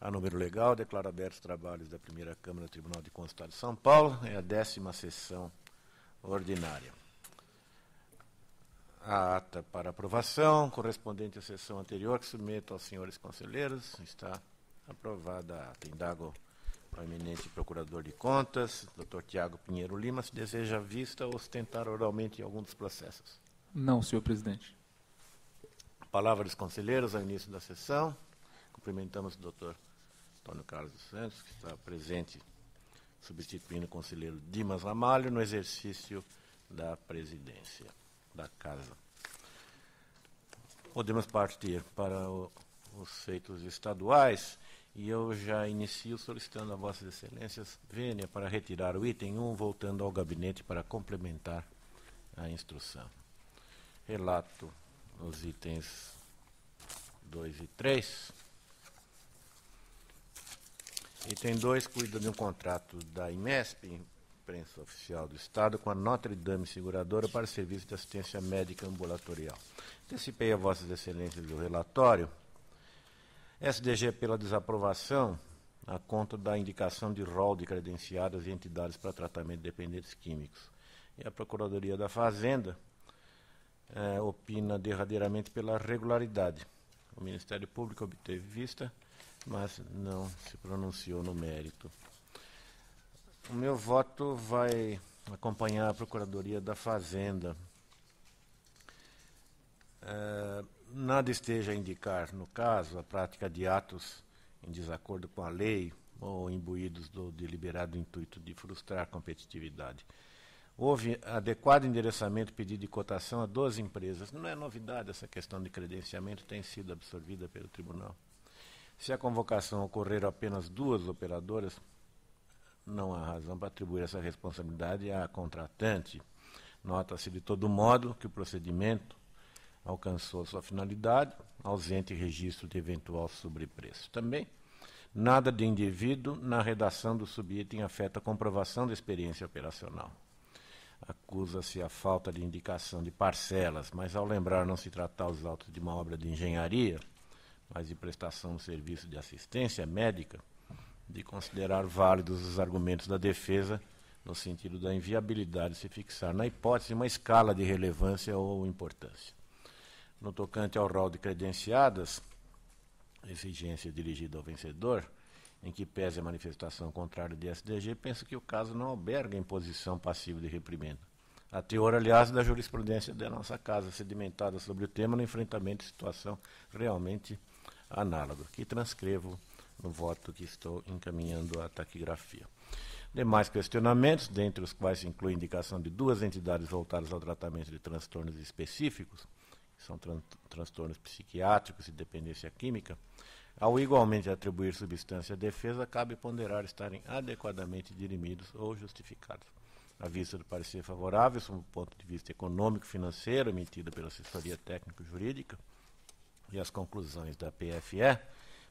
A número legal, declaro abertos os trabalhos da primeira Câmara do Tribunal de Contas do Estado de São Paulo, é a 10ª sessão ordinária. A ata para aprovação, correspondente à sessão anterior, que submeto aos senhores conselheiros, está aprovada a ata. Indago ao eminente procurador de contas, Dr. Tiago Pinheiro Lima, se deseja vista ou ostentar oralmente em algum dos processos. Não, senhor presidente. Palavra dos conselheiros ao início da sessão. Cumprimentamos o doutor Antônio Carlos dos Santos, que está presente, substituindo o conselheiro Dimas Ramalho, no exercício da presidência da Casa. Podemos partir para os feitos estaduais, e eu já inicio solicitando a Vossas Excelências vênia para retirar o item 1, voltando ao gabinete para complementar a instrução. Relato os itens 2 e 3. Item 2 cuida de um contrato da IMESP, Imprensa Oficial do Estado, com a Notre Dame Seguradora para serviço de assistência médica ambulatorial. Antecipei a Vossas Excelências o relatório. SDG pela desaprovação, a conta da indicação de rol de credenciadas e entidades para tratamento de dependentes químicos. E a Procuradoria da Fazenda opina derradeiramente pela regularidade. O Ministério Público obteve vista, mas não se pronunciou no mérito. O meu voto vai acompanhar a Procuradoria da Fazenda. Nada esteja a indicar, no caso, a prática de atos em desacordo com a lei ou imbuídos do deliberado intuito de frustrar a competitividade. Houve adequado endereçamento pedido de cotação a 12 empresas. Não é novidade, essa questão de credenciamento tem sido absorvida pelo Tribunal. Se a convocação ocorrer a apenas 2 operadoras, não há razão para atribuir essa responsabilidade à contratante. Nota-se de todo modo que o procedimento alcançou sua finalidade, ausente registro de eventual sobrepreço. Também, nada de indevido na redação do subitem afeta a comprovação da experiência operacional. Acusa-se a falta de indicação de parcelas, mas ao lembrar não se tratar os autos de uma obra de engenharia, mas de prestação de serviço de assistência médica, de considerar válidos os argumentos da defesa no sentido da inviabilidade de se fixar na hipótese uma escala de relevância ou importância. No tocante ao rol de credenciadas, exigência dirigida ao vencedor, em que pese a manifestação contrária de SDG, penso que o caso não alberga imposição passiva de reprimenda. A teor, aliás, da jurisprudência da nossa Casa, sedimentada sobre o tema no enfrentamento de situação realmente análoga, que transcrevo no voto que estou encaminhando à taquigrafia. Demais questionamentos, dentre os quais se inclui a indicação de 2 entidades voltadas ao tratamento de transtornos específicos, que são transtornos psiquiátricos e dependência química, ao igualmente atribuir substância à defesa, cabe ponderar estarem adequadamente dirimidos ou justificados. À vista do parecer favorável, sob o ponto de vista econômico-financeiro, emitido pela assessoria técnico-jurídica, e as conclusões da PFE,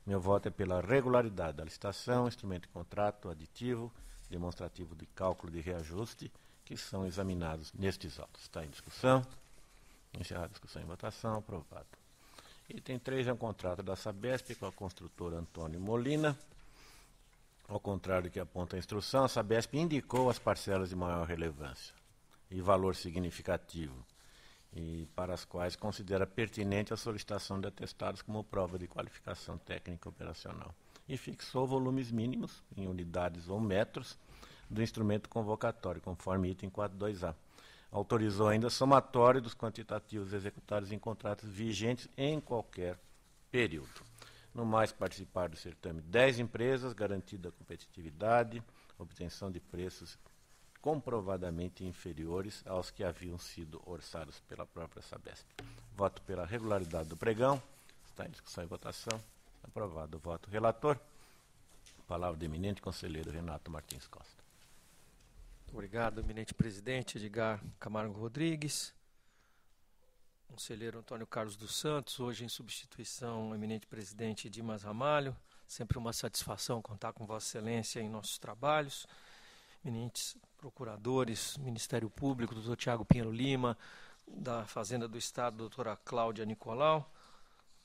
meu voto é pela regularidade da licitação, instrumento de contrato, aditivo, demonstrativo de cálculo de reajuste, que são examinados nestes autos. Está em discussão. Encerrada a discussão em votação. Aprovado. Item 3 é um contrato da Sabesp com a construtora Antônio Molina. Ao contrário do que aponta a instrução, a Sabesp indicou as parcelas de maior relevância e valor significativo, e para as quais considera pertinente a solicitação de atestados como prova de qualificação técnica operacional. E fixou volumes mínimos, em unidades ou metros, do instrumento convocatório, conforme item 4.2a. Autorizou ainda somatório dos quantitativos executados em contratos vigentes em qualquer período. No mais, participar do certame 10 empresas, garantida a competitividade, obtenção de preços comprovadamente inferiores aos que haviam sido orçados pela própria Sabesp. Voto pela regularidade do pregão. Está em discussão e votação. Aprovado o voto. Relator. Palavra do eminente conselheiro Renato Martins Costa. Obrigado, eminente presidente Edgar Camargo Rodrigues. Conselheiro Antônio Carlos dos Santos, hoje em substituição ao eminente presidente Dimas Ramalho. Sempre uma satisfação contar com Vossa Excelência em nossos trabalhos. Eminentes procuradores, Ministério Público, doutor Tiago Pinheiro Lima, da Fazenda do Estado, doutora Cláudia Nicolau,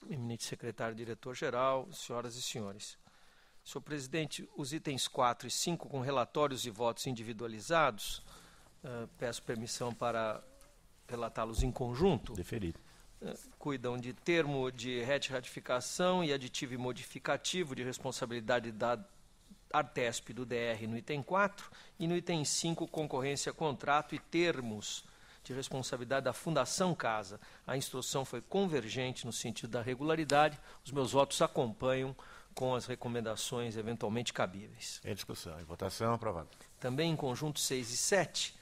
eminente secretário-diretor-geral, senhoras e senhores. Senhor presidente, os itens 4 e 5, com relatórios e votos individualizados, peço permissão para relatá-los em conjunto. Deferido. Cuidam de termo de retificação e aditivo e modificativo de responsabilidade da Artesp do DR no item 4 e no item 5, concorrência, contrato e termos de responsabilidade da Fundação Casa. A instrução foi convergente no sentido da regularidade. Os meus votos acompanham com as recomendações eventualmente cabíveis. Em discussão. Em votação, aprovado. Também em conjunto 6 e 7,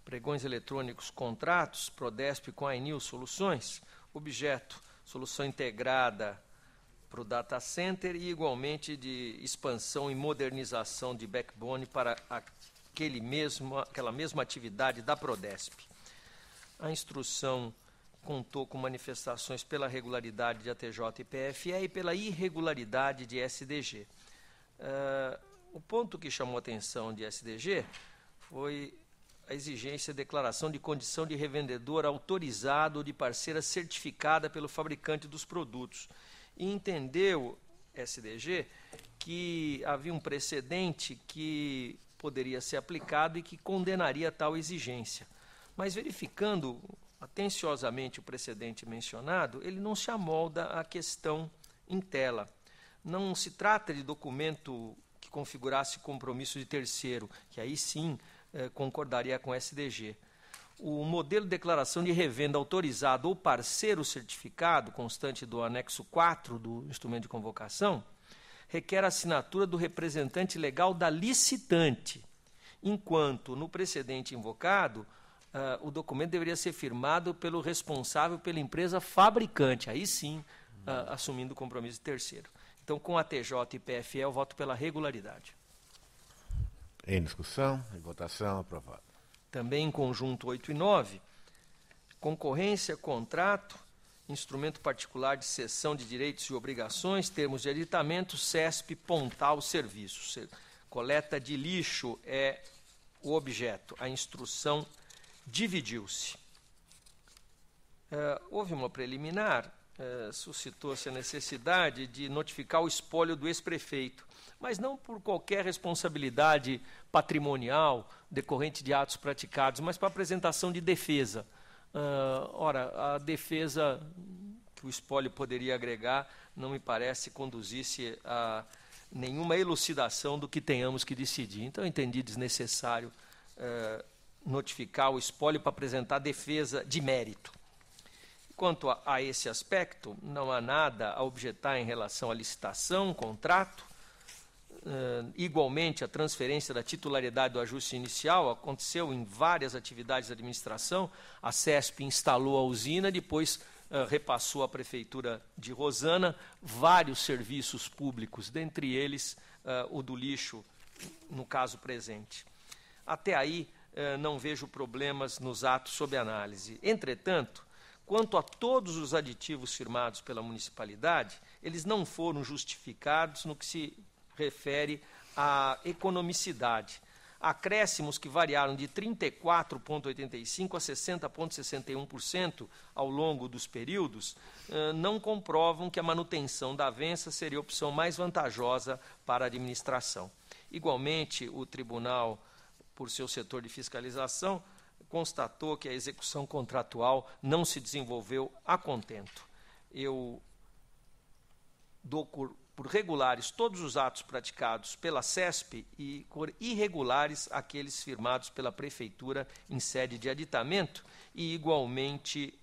pregões eletrônicos, contratos, Prodesp com a Enil Soluções, objeto, solução integrada para o data center e igualmente de expansão e modernização de backbone para aquela mesma atividade da Prodesp. A instrução contou com manifestações pela regularidade de ATJ e PFE e pela irregularidade de SDG. O ponto que chamou a atenção de SDG foi a exigência de declaração de condição de revendedor autorizado ou de parceira certificada pelo fabricante dos produtos. E entendeu, SDG, que havia um precedente que poderia ser aplicado e que condenaria tal exigência. Mas verificando atenciosamente o precedente mencionado, ele não se amolda à questão em tela. Não se trata de documento que configurasse compromisso de terceiro, que aí sim concordaria com o SDG. O modelo de declaração de revenda autorizado ou parceiro certificado, constante do anexo 4 do instrumento de convocação, requer a assinatura do representante legal da licitante, enquanto no precedente invocado, o documento deveria ser firmado pelo responsável pela empresa fabricante, aí sim, assumindo o compromisso de terceiro. Então, com a TJ e PFE, eu voto pela regularidade. Em discussão, em votação, aprovado. Também em conjunto 8 e 9, concorrência, contrato, instrumento particular de cessão de direitos e obrigações, termos de aditamento, CESP, Pontal Serviços. Coleta de lixo é o objeto. A instrução dividiu-se. Houve uma preliminar, suscitou-se a necessidade de notificar o espólio do ex-prefeito, mas não por qualquer responsabilidade patrimonial decorrente de atos praticados, mas para apresentação de defesa. Ora, a defesa que o espólio poderia agregar não me parece conduzisse a nenhuma elucidação do que tenhamos que decidir. Então, eu entendi desnecessário notificar o espólio para apresentar defesa de mérito. Quanto a esse aspecto, não há nada a objetar em relação à licitação, contrato. Igualmente, a transferência da titularidade do ajuste inicial aconteceu em várias atividades de administração. A CESP instalou a usina, depois repassou à Prefeitura de Rosana vários serviços públicos, dentre eles o do lixo, no caso presente. Até aí, não vejo problemas nos atos sob análise. Entretanto, quanto a todos os aditivos firmados pela municipalidade, eles não foram justificados no que se refere à economicidade. Acréscimos que variaram de 34,85% a 60,61% ao longo dos períodos não comprovam que a manutenção da avença seria a opção mais vantajosa para a administração. Igualmente, o Tribunal, por seu setor de fiscalização, constatou que a execução contratual não se desenvolveu a contento. Eu dou por regulares todos os atos praticados pela CESP e por irregulares aqueles firmados pela Prefeitura em sede de aditamento e, igualmente,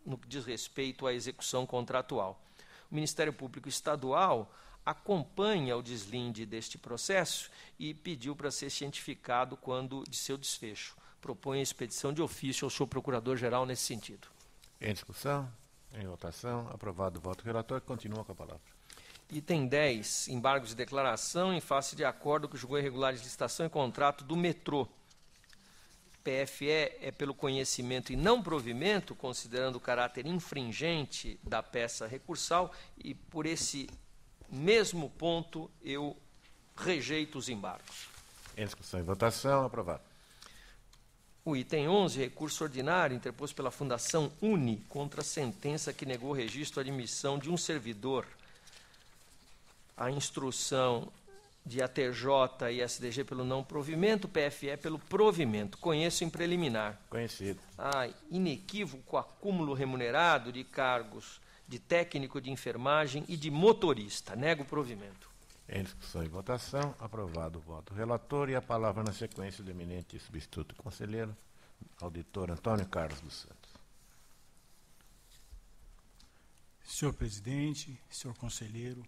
no que diz respeito à execução contratual. O Ministério Público Estadual acompanha o deslinde deste processo e pediu para ser cientificado quando de seu desfecho. Propõe a expedição de ofício ao senhor Procurador-Geral nesse sentido. Em discussão, em votação, aprovado o voto do relator, continua com a palavra. Item 10, embargos de declaração em face de acordo que julgou irregulares de licitação e contrato do metrô. PFE é pelo conhecimento e não provimento, considerando o caráter infringente da peça recursal, e por esse mesmo ponto eu rejeito os embargos. Em discussão e votação, aprovado. O item 11, recurso ordinário interposto pela Fundação Uni contra a sentença que negou o registro de admissão de um servidor. a instrução de ATJ e SDG pelo não provimento, PFE pelo provimento. Conheço em preliminar. Conhecido. Inequívoco acúmulo remunerado de cargos de técnico de enfermagem e de motorista. Nego o provimento. Em discussão e votação, aprovado o voto do relator e a palavra na sequência do eminente substituto conselheiro, auditor Antônio Carlos dos Santos. Senhor presidente, senhor conselheiro,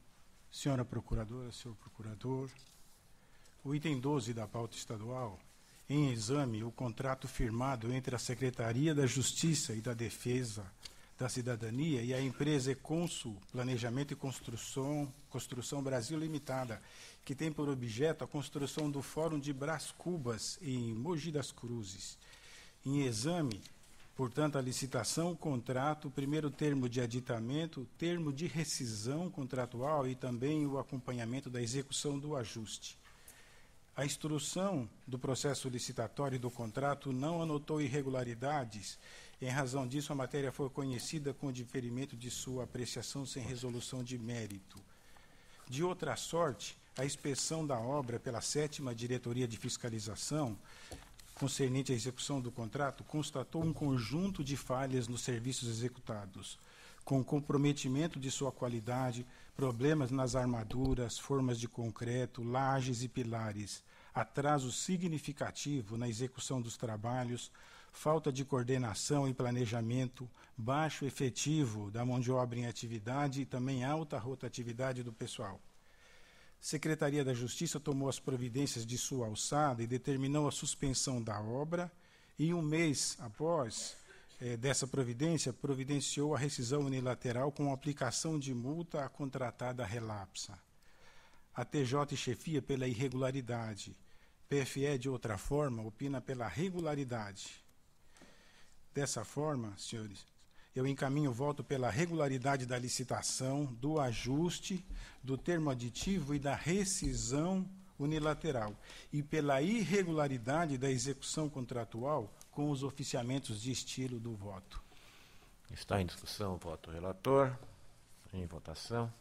senhora procuradora, senhor procurador, o item 12 da pauta estadual, em exame, o contrato firmado entre a Secretaria da Justiça e da Defesa da Cidadania e a empresa Econsul Planejamento e Construção Brasil Limitada, que tem por objeto a construção do Fórum de Brás Cubas em Mogi das Cruzes. Em exame, portanto, a licitação, o contrato, o primeiro termo de aditamento, termo de rescisão contratual e também o acompanhamento da execução do ajuste. A instrução do processo licitatório do contrato não anotou irregularidades. Em razão disso, a matéria foi conhecida com o diferimento de sua apreciação sem resolução de mérito. De outra sorte, a inspeção da obra pela 7ª Diretoria de Fiscalização, concernente à execução do contrato, constatou um conjunto de falhas nos serviços executados, com comprometimento de sua qualidade, problemas nas armaduras, formas de concreto, lajes e pilares, atraso significativo na execução dos trabalhos, falta de coordenação e planejamento, baixo efetivo da mão de obra em atividade e também alta rotatividade do pessoal. Secretaria da Justiça tomou as providências de sua alçada e determinou a suspensão da obra e, um mês após dessa providência, providenciou a rescisão unilateral com aplicação de multa à contratada relapsa. A TJ chefia pela irregularidade. PFE, de outra forma, opina pela regularidade. Dessa forma, senhores, eu encaminho o voto pela regularidade da licitação, do ajuste, do termo aditivo e da rescisão unilateral, e pela irregularidade da execução contratual com os oficiamentos de estilo do voto. Está em discussão o voto do relator. Em votação.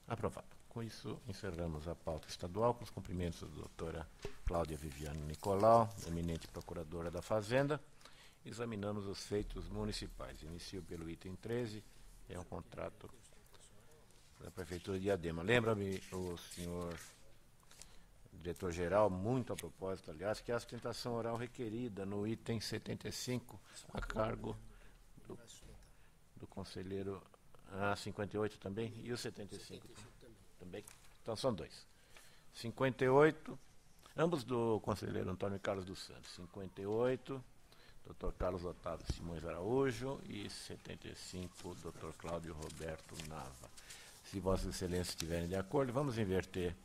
Aprovado. Com isso, encerramos a pauta estadual com os cumprimentos da doutora Cláudia Viviane Nicolau, eminente procuradora da Fazenda. Examinamos os feitos municipais. Inicio pelo item 13, é um contrato da Prefeitura de Diadema. Lembra-me o senhor diretor-geral, muito a propósito, aliás, que a sustentação oral requerida no item 75, a cargo do conselheiro 58 também, e o 75 também. Então, são dois. 58, ambos do conselheiro Antônio Carlos dos Santos. 58, Dr. Carlos Otávio Simões Araújo, e 75, Dr. Cláudio Roberto Nava. Se Vossas Excelências estiverem de acordo, vamos inverter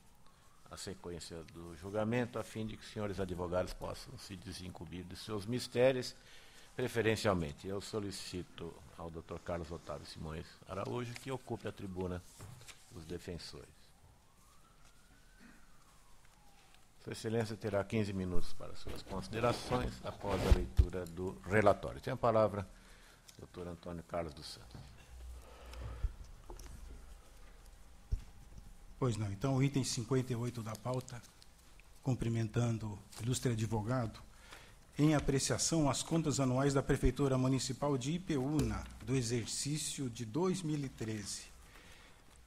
a sequência do julgamento, a fim de que os senhores advogados possam se desincumbir de seus mistérios, preferencialmente. Eu solicito ao Dr. Carlos Otávio Simões Araújo que ocupe a tribuna dos defensores. Sua Excelência terá 15 minutos para suas considerações após a leitura do relatório. Tem a palavra o Dr. Antônio Carlos dos Santos. Pois não, então o item 58 da pauta, cumprimentando o ilustre advogado, em apreciação as contas anuais da Prefeitura Municipal de Ipeúna, do exercício de 2013.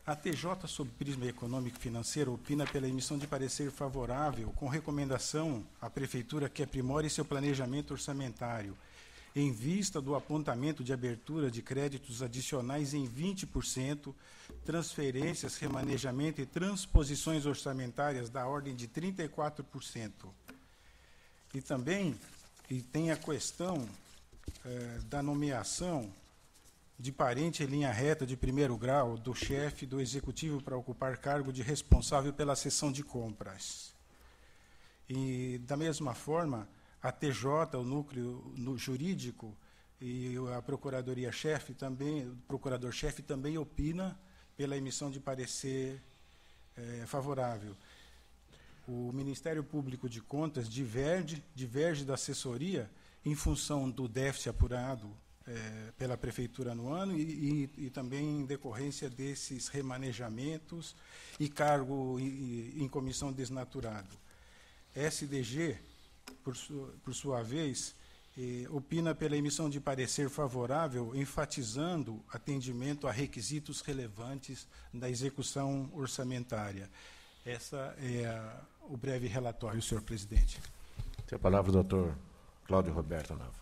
A TJ, sob prisma econômico e financeiro, opina pela emissão de parecer favorável, com recomendação à Prefeitura que aprimore seu planejamento orçamentário, em vista do apontamento de abertura de créditos adicionais em 20%, transferências, remanejamento e transposições orçamentárias da ordem de 34%. E também tem a questão da nomeação de parente em linha reta de primeiro grau do chefe do Executivo para ocupar cargo de responsável pela seção de compras. E, da mesma forma, a TJ, o núcleo jurídico, e a Procuradoria-Chefe também, o Procurador-Chefe também opina pela emissão de parecer favorável. O Ministério Público de Contas diverge da assessoria em função do déficit apurado pela Prefeitura no ano e também em decorrência desses remanejamentos e cargo em comissão desnaturado. SDG, por sua vez, opina pela emissão de parecer favorável, enfatizando atendimento a requisitos relevantes da execução orçamentária. Essa é o breve relatório, senhor presidente. Tem a palavra o doutor Cláudio Roberto Nava.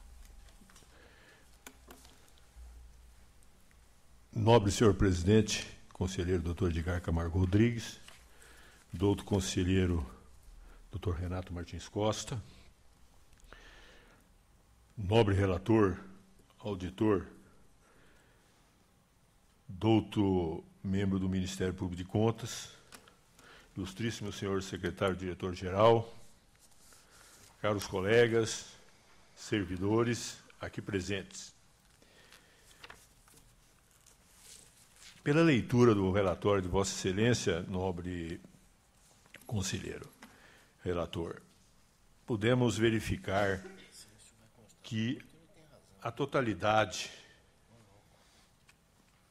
Nobre senhor presidente, conselheiro doutor Edgar Camargo Rodrigues, doutor conselheiro doutor Renato Martins Costa, nobre relator, auditor, doutor membro do Ministério Público de Contas, ilustríssimo senhor secretário-diretor-geral, caros colegas, servidores aqui presentes. Pela leitura do relatório de Vossa Excelência, nobre conselheiro, relator, pudemos verificar que a totalidade,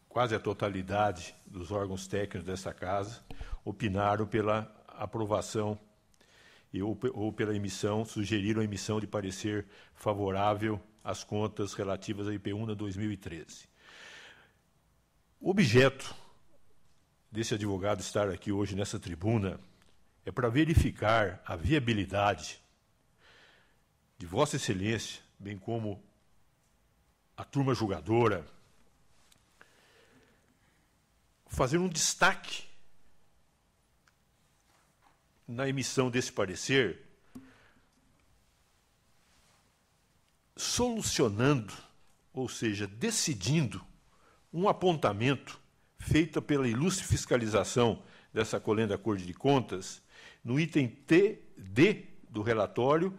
quase a totalidade dos órgãos técnicos dessa casa opinaram pela aprovação ou pela emissão, sugeriram a emissão de parecer favorável às contas relativas à IPUNA 2013. O objeto desse advogado estar aqui hoje nessa tribuna é para verificar a viabilidade de Vossa Excelência, bem como a turma julgadora, fazer um destaque na emissão desse parecer, solucionando, ou seja, decidindo um apontamento feito pela ilustre fiscalização dessa colenda da Corte de Contas, no item TD do relatório,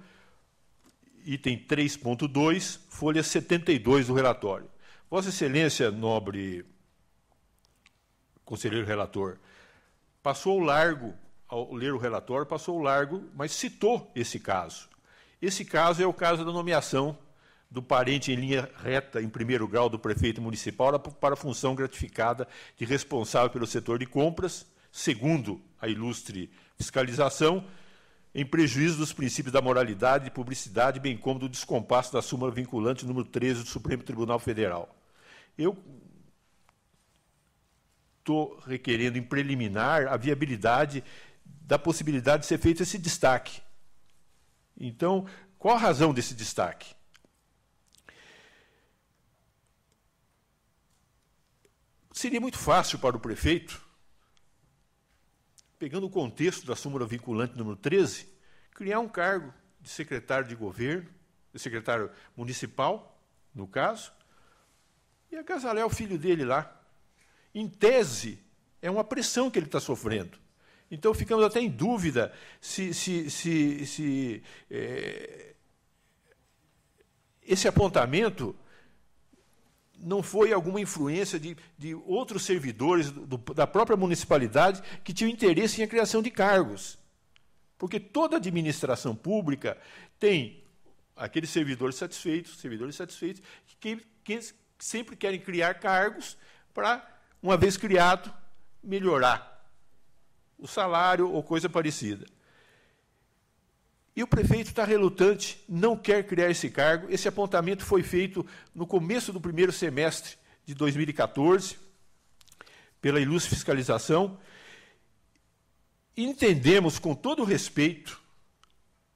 item 3.2, folha 72 do relatório. Vossa Excelência, nobre conselheiro relator, passou ao largo, ao ler o relatório, passou ao largo, mas citou esse caso. Esse caso é o caso da nomeação do parente em linha reta, em primeiro grau, do prefeito municipal para a função gratificada de responsável pelo setor de compras, segundo a ilustre fiscalização, em prejuízo dos princípios da moralidade e publicidade, bem como do descompasso da súmula vinculante número 13 do Supremo Tribunal Federal. Eu estou requerendo em preliminar a viabilidade da possibilidade de ser feito esse destaque. Então, qual a razão desse destaque? Seria muito fácil para o prefeito, pegando o contexto da súmula vinculante número 13, criar um cargo de secretário de governo, de secretário municipal, no caso, e agasalhar o filho dele lá. Em tese, é uma pressão que ele está sofrendo. Então, ficamos até em dúvida se esse apontamento não foi alguma influência de outros servidores da própria municipalidade que tinham interesse em a criação de cargos. Porque toda administração pública tem aqueles servidores satisfeitos que sempre querem criar cargos para, uma vez criado, melhorar o salário ou coisa parecida. E o prefeito está relutante, não quer criar esse cargo. Esse apontamento foi feito no começo do primeiro semestre de 2014, pela ilustre fiscalização. E entendemos, com todo o respeito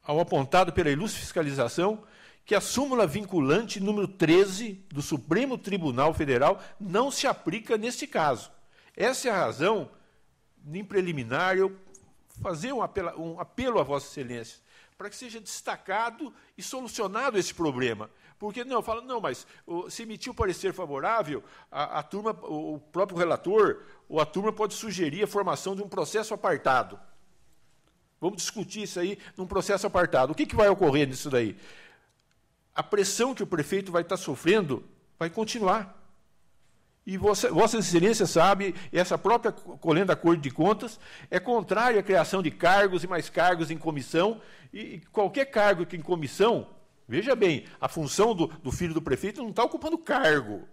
ao apontado pela ilustre fiscalização, que a súmula vinculante número 13 do Supremo Tribunal Federal não se aplica neste caso. Essa é a razão, em preliminar, eu fazer um apelo a Vossa Excelência, para que seja destacado e solucionado esse problema. Porque não, fala, não, mas se emitir o parecer favorável, a turma, o próprio relator ou a turma pode sugerir a formação de um processo apartado. Vamos discutir isso aí num processo apartado. O que vai ocorrer nisso daí? A pressão que o prefeito vai estar sofrendo vai continuar. E Vossa Excelência sabe, essa própria colenda da Corte de Contas é contrária à criação de cargos e mais cargos em comissão, e qualquer cargo que em comissão Veja bem, a função do filho do prefeito não está ocupando cargo.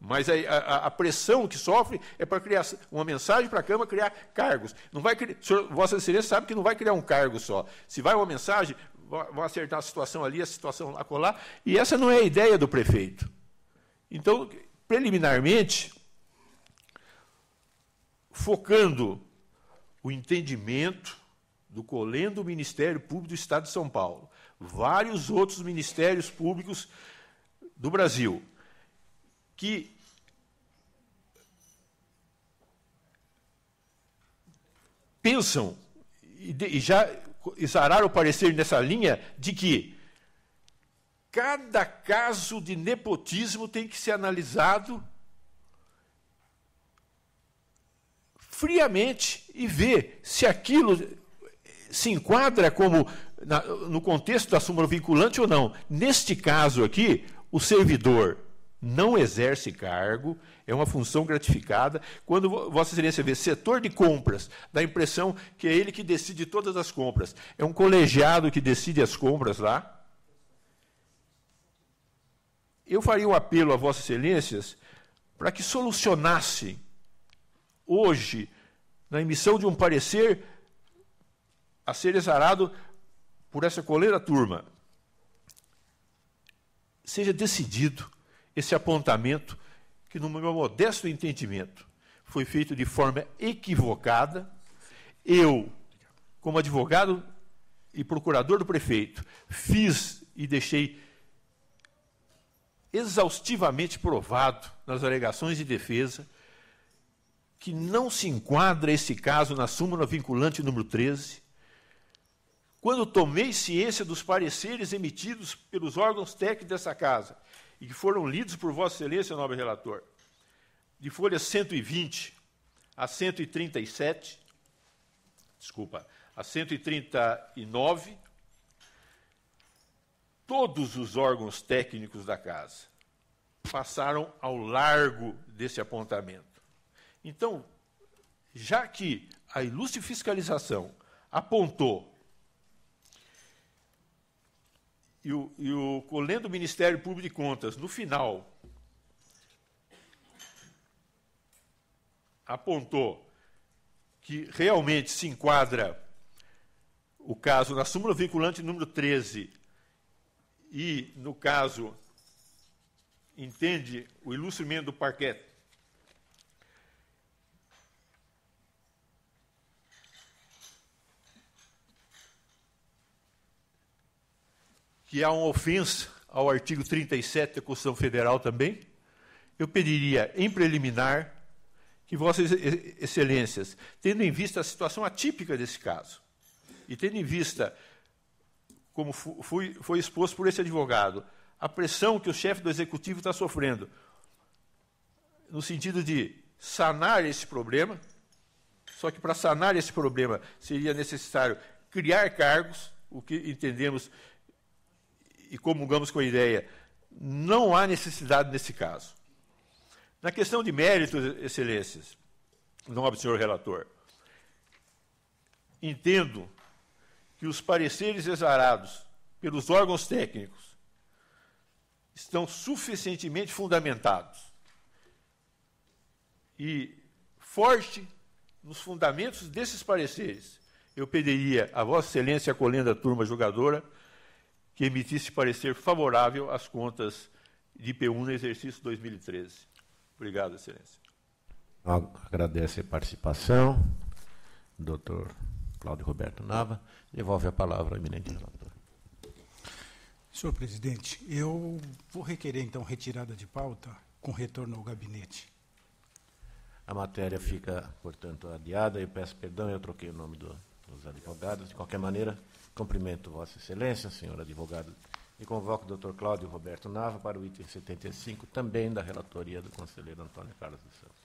Mas a pressão que sofre é para criar uma mensagem para a Câmara criar cargos. Não vai criar, Vossa Excelência sabe que não vai criar um cargo só. Se vai uma mensagem, vão acertar a situação ali, a situação acolá, e essa não é a ideia do prefeito. Então, preliminarmente, focando o entendimento do COLEN do Ministério Público do Estado de São Paulo, vários outros ministérios públicos do Brasil, que pensam e já exararam o parecer nessa linha de que cada caso de nepotismo tem que ser analisado friamente e ver se aquilo se enquadra como no contexto da súmula vinculante ou não. Neste caso aqui, o servidor não exerce cargo, é uma função gratificada. Quando Vossa Excelência vê setor de compras, dá a impressão que é ele que decide todas as compras. É um colegiado que decide as compras lá. Eu faria um apelo a Vossas Excelências para que solucionasse hoje, na emissão de um parecer a ser exarado por essa coleira turma, seja decidido esse apontamento que, no meu modesto entendimento, foi feito de forma equivocada. Eu, como advogado e procurador do prefeito, fiz e deixei exaustivamente provado nas alegações de defesa que não se enquadra esse caso na súmula vinculante número 13. Quando tomei ciência dos pareceres emitidos pelos órgãos técnicos dessa casa, e que foram lidos por Vossa Excelência, nobre relator, de folhas 120 a 137, a 139, todos os órgãos técnicos da casa passaram ao largo desse apontamento. Então, já que a ilustre fiscalização apontou e o COLEN do Ministério Público de Contas, no final, apontou que realmente se enquadra o caso na súmula vinculante número 13 e, no caso, entende o ilustre membro do parquet que há uma ofensa ao artigo 37 da Constituição Federal também, eu pediria, em preliminar, que Vossas Excelências, tendo em vista a situação atípica desse caso, e tendo em vista, como foi exposto por esse advogado, a pressão que o chefe do Executivo está sofrendo, no sentido de sanar esse problema, só que para sanar esse problema seria necessário criar cargos, o que entendemos e comungamos com a ideia, não há necessidade nesse caso. Na questão de mérito, Excelências, nobre senhor relator, entendo que os pareceres exarados pelos órgãos técnicos estão suficientemente fundamentados e, forte nos fundamentos desses pareceres, eu pediria a Vossa Excelência, a COLEN da turma julgadora, que emitisse parecer favorável às contas de IPU no exercício 2013. Obrigado, Excelência. Agradeço a participação. Doutor Cláudio Roberto Nava. Devolve a palavra ao eminente relator. Senhor presidente, eu vou requerer, então, retirada de pauta com retorno ao gabinete. A matéria fica, portanto, adiada. Eu peço perdão, eu troquei o nome dos advogados. De qualquer maneira, cumprimento Vossa Excelência, senhor advogado, e convoco o doutor Cláudio Roberto Nava para o item 75, também da relatoria do conselheiro Antônio Carlos dos Santos.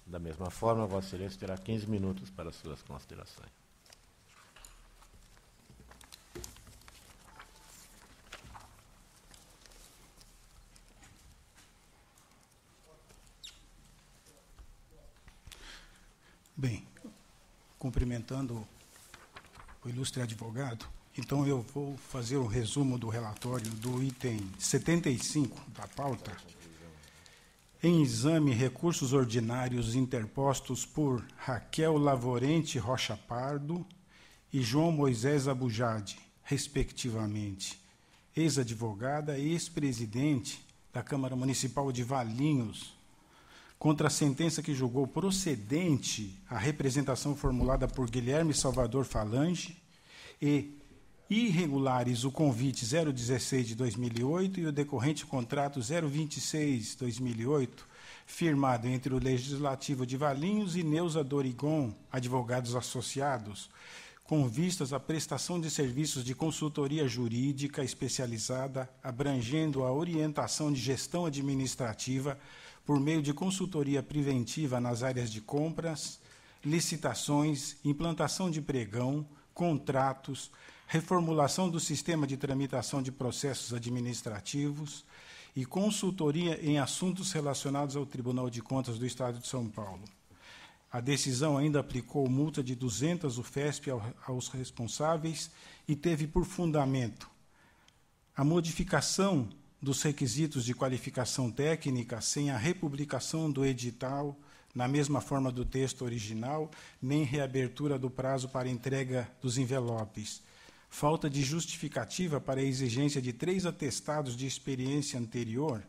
Da mesma forma, Vossa Excelência terá 15 minutos para suas considerações. Bem, cumprimentando o ilustre advogado Então, eu vou fazer um resumo do relatório do item 75 da pauta. Em exame, recursos ordinários interpostos por Raquel Lavorente Rocha Pardo e João Moisés Abujade, respectivamente, ex-advogada e ex-presidente da Câmara Municipal de Valinhos, contra a sentença que julgou procedente a representação formulada por Guilherme Salvador Falange e irregulares o convite 016 de 2008 e o decorrente contrato 026-2008, firmado entre o Legislativo de Valinhos e Neuza Dorigon, advogados associados, com vistas à prestação de serviços de consultoria jurídica especializada, abrangendo a orientação de gestão administrativa por meio de consultoria preventiva nas áreas de compras, licitações, implantação de pregão, contratos, reformulação do sistema de tramitação de processos administrativos e consultoria em assuntos relacionados ao Tribunal de Contas do Estado de São Paulo. A decisão ainda aplicou multa de 200 UFESP aos responsáveis e teve por fundamento a modificação dos requisitos de qualificação técnica sem a republicação do edital na mesma forma do texto original, nem reabertura do prazo para entrega dos envelopes, falta de justificativa para a exigência de 3 atestados de experiência anterior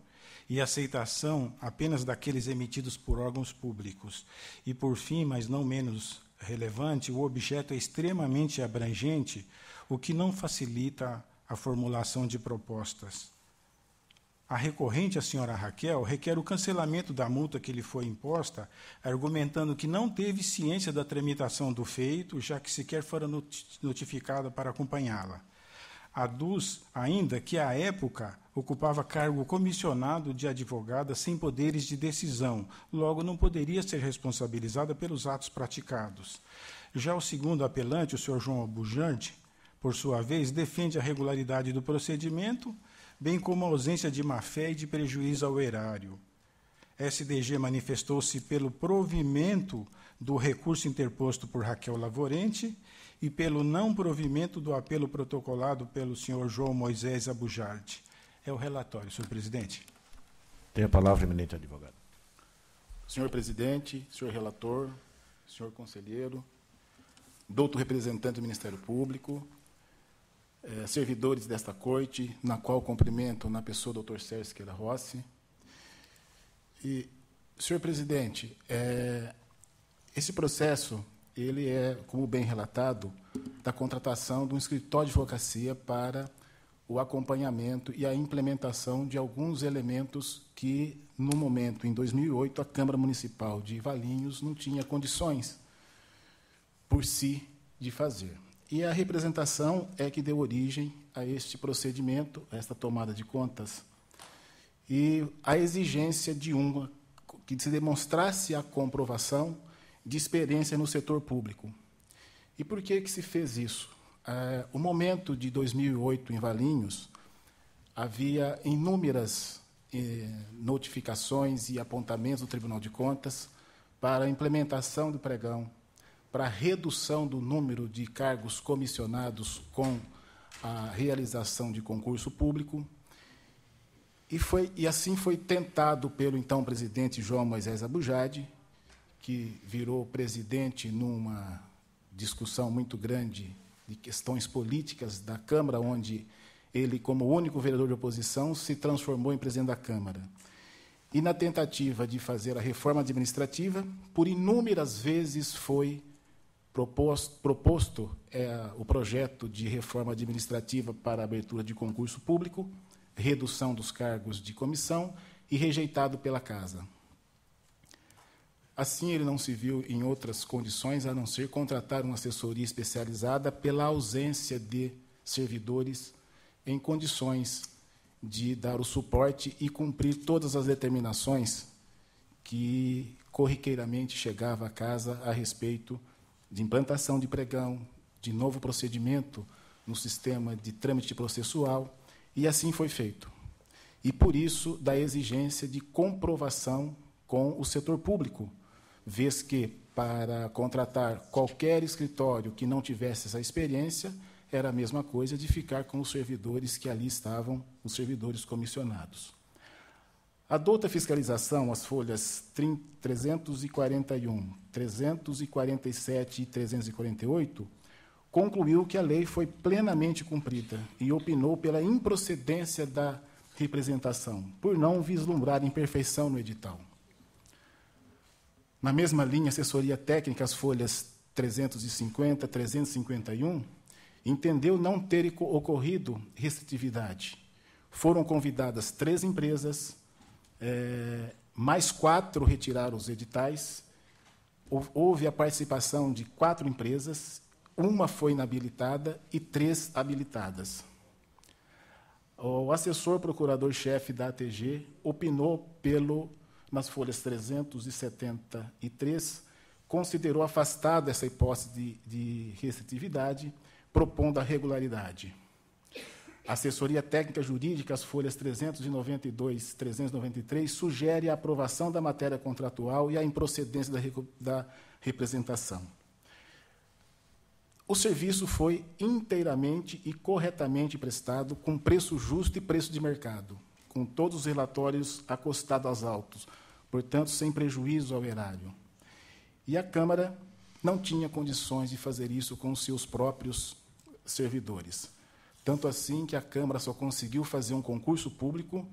e aceitação apenas daqueles emitidos por órgãos públicos. E, por fim, mas não menos relevante, o objeto é extremamente abrangente, o que não facilita a formulação de propostas. A recorrente, a senhora Raquel, requer o cancelamento da multa que lhe foi imposta, argumentando que não teve ciência da tramitação do feito, já que sequer fora notificada para acompanhá-la. Aduz ainda que, à época, ocupava cargo comissionado de advogada sem poderes de decisão, logo não poderia ser responsabilizada pelos atos praticados. Já o segundo apelante, o senhor João Abujade, por sua vez, defende a regularidade do procedimento, bem como a ausência de má-fé e de prejuízo ao erário. SDG manifestou-se pelo provimento do recurso interposto por Raquel Lavorente e pelo não provimento do apelo protocolado pelo senhor João Moisés Abujade. É o relatório, senhor presidente. Tem a palavra, eminente advogado. Senhor presidente, senhor relator, senhor conselheiro, doutor representante do Ministério Público, servidores desta corte, na qual cumprimento na pessoa do Dr. Sérgio Siqueira Rossi. E, senhor presidente, esse processo, ele é, como bem relatado, da contratação de um escritório de advocacia para o acompanhamento e a implementação de alguns elementos que, no momento, em 2008, a Câmara Municipal de Valinhos não tinha condições, por si, de fazer. E a representação é que deu origem a este procedimento, a esta tomada de contas, e a exigência de que se demonstrasse a comprovação de experiência no setor público. E por que se fez isso? O momento de 2008 em Valinhos, havia inúmeras notificações e apontamentos do Tribunal de Contas para a implementação do pregão, para a redução do número de cargos comissionados com a realização de concurso público. E assim foi tentado pelo então presidente João Moisés Abujade, que virou presidente numa discussão muito grande de questões políticas da Câmara, onde ele, como único vereador de oposição, se transformou em presidente da Câmara. E, na tentativa de fazer a reforma administrativa, por inúmeras vezes foi proposto o projeto de reforma administrativa para a abertura de concurso público, redução dos cargos de comissão, e rejeitado pela Casa. Assim, ele não se viu em outras condições, a não ser contratar uma assessoria especializada pela ausência de servidores em condições de dar o suporte e cumprir todas as determinações que corriqueiramente chegava à Casa a respeito de implantação de pregão, de novo procedimento no sistema de trâmite processual, e assim foi feito. E, por isso, da exigência de comprovação com o setor público, vez que, para contratar qualquer escritório que não tivesse essa experiência, era a mesma coisa de ficar com os servidores que ali estavam, os servidores comissionados. A douta fiscalização, as folhas 341, 347 e 348, concluiu que a lei foi plenamente cumprida e opinou pela improcedência da representação, por não vislumbrar imperfeição no edital. Na mesma linha, assessoria técnica, as folhas 350, 351, entendeu não ter ocorrido restritividade. Foram convidadas 3 empresas, mais 4 retiraram os editais. Houve a participação de 4 empresas, uma foi inabilitada e 3 habilitadas. O assessor procurador-chefe da ATG opinou nas folhas 373, considerou afastada essa hipótese de restritividade, propondo a regularidade. A assessoria técnica jurídica, as folhas 392 e 393, sugere a aprovação da matéria contratual e a improcedência da representação. O serviço foi inteiramente e corretamente prestado, com preço justo e preço de mercado, com todos os relatórios acostados aos autos, portanto, sem prejuízo ao erário. E a Câmara não tinha condições de fazer isso com os seus próprios servidores. Tanto assim que a Câmara só conseguiu fazer um concurso público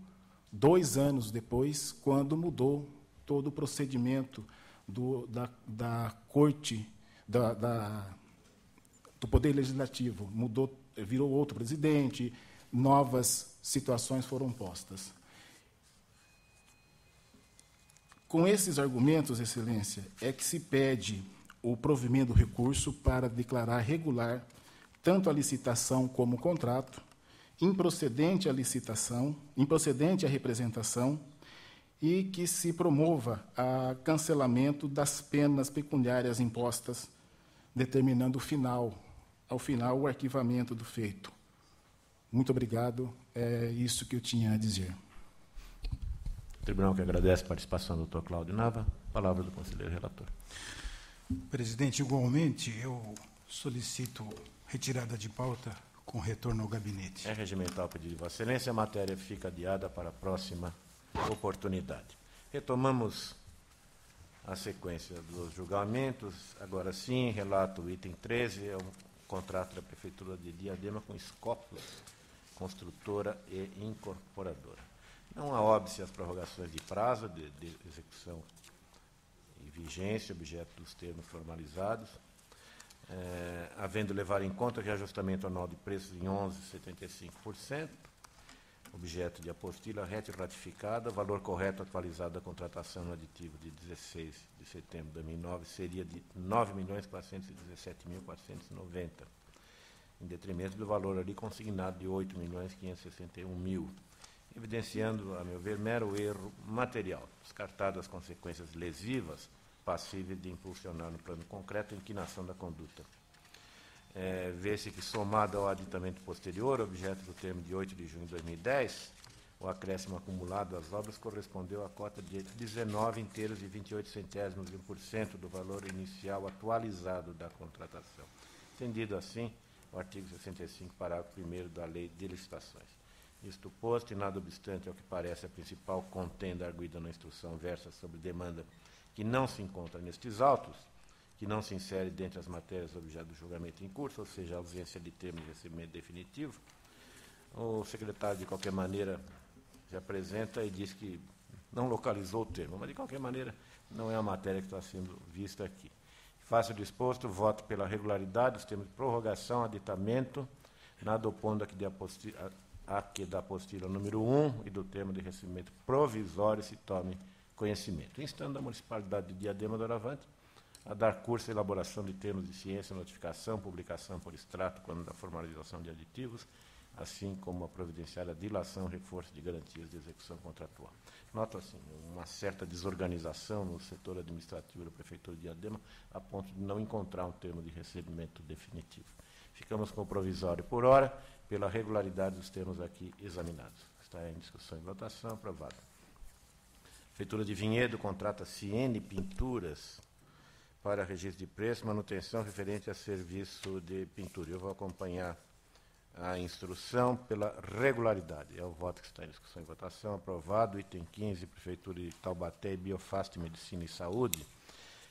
2 anos depois, quando mudou todo o procedimento da Corte, do Poder Legislativo. Mudou, virou outro presidente, novas situações foram postas. Com esses argumentos, Excelência, é que se pede o provimento do recurso para declarar regular tanto a licitação como o contrato, improcedente a licitação, improcedente a representação, e que se promova o cancelamento das penas pecuniárias impostas, determinando ao final o arquivamento do feito. Muito obrigado. É isso que eu tinha a dizer. O tribunal que agradece a participação do doutor Cláudio Nava. Palavra do conselheiro relator. Presidente, igualmente, eu solicito retirada de pauta com retorno ao gabinete. É regimental o pedido de Vossa Excelência. A matéria fica adiada para a próxima oportunidade. Retomamos a sequência dos julgamentos. Agora sim, relato o item 13, é um contrato da Prefeitura de Diadema com Scopus, construtora e incorporadora. Não há óbice às prorrogações de prazo de execução e vigência, objeto dos termos formalizados, havendo levar em conta que ajustamento anual de preços em 11,75%, objeto de apostila retificada, valor correto atualizado da contratação no aditivo de 16 de setembro de 2009 seria de R$ 9.417.490, em detrimento do valor ali consignado de R$ 8.561.000, evidenciando, a meu ver, mero erro material, descartadas as consequências lesivas passíveis de impulsionar no plano concreto a inquinação da conduta. Vê-se que, somado ao aditamento posterior, objeto do termo de 8 de junho de 2010, o acréscimo acumulado às obras correspondeu à cota de 19,28 do valor inicial atualizado da contratação. Entendido assim, o artigo 65, parágrafo 1º da Lei de Licitações. Isto posto, e nada obstante ao que parece a principal contenda arguida na instrução versa sobre demanda que não se encontra nestes autos, que não se insere dentre as matérias objeto do julgamento em curso, ou seja, a ausência de termo de recebimento definitivo, o secretário, de qualquer maneira, se apresenta e diz que não localizou o termo, mas, de qualquer maneira, não é a matéria que está sendo vista aqui. Faço disposto, voto pela regularidade dos termos de prorrogação, aditamento, nada opondo a que da apostila número 1 e do termo de recebimento provisório se tome conhecimento. Instando a Municipalidade de Diadema do Aravante a dar curso à elaboração de termos de ciência, notificação, publicação por extrato quando da formalização de aditivos, assim como a providenciar a dilação e reforço de garantias de execução contratual. Noto, assim, uma certa desorganização no setor administrativo da Prefeitura de Diadema, a ponto de não encontrar um termo de recebimento definitivo. Ficamos com o provisório por hora, pela regularidade dos termos aqui examinados. Está em discussão e votação. Aprovado. Prefeitura de Vinhedo contrata CN Pinturas para registro de preço, manutenção referente a serviço de pintura. Eu vou acompanhar a instrução pela regularidade. É o voto que está em discussão e votação. Aprovado. Item 15, Prefeitura de Taubaté, Biofast, Medicina e Saúde.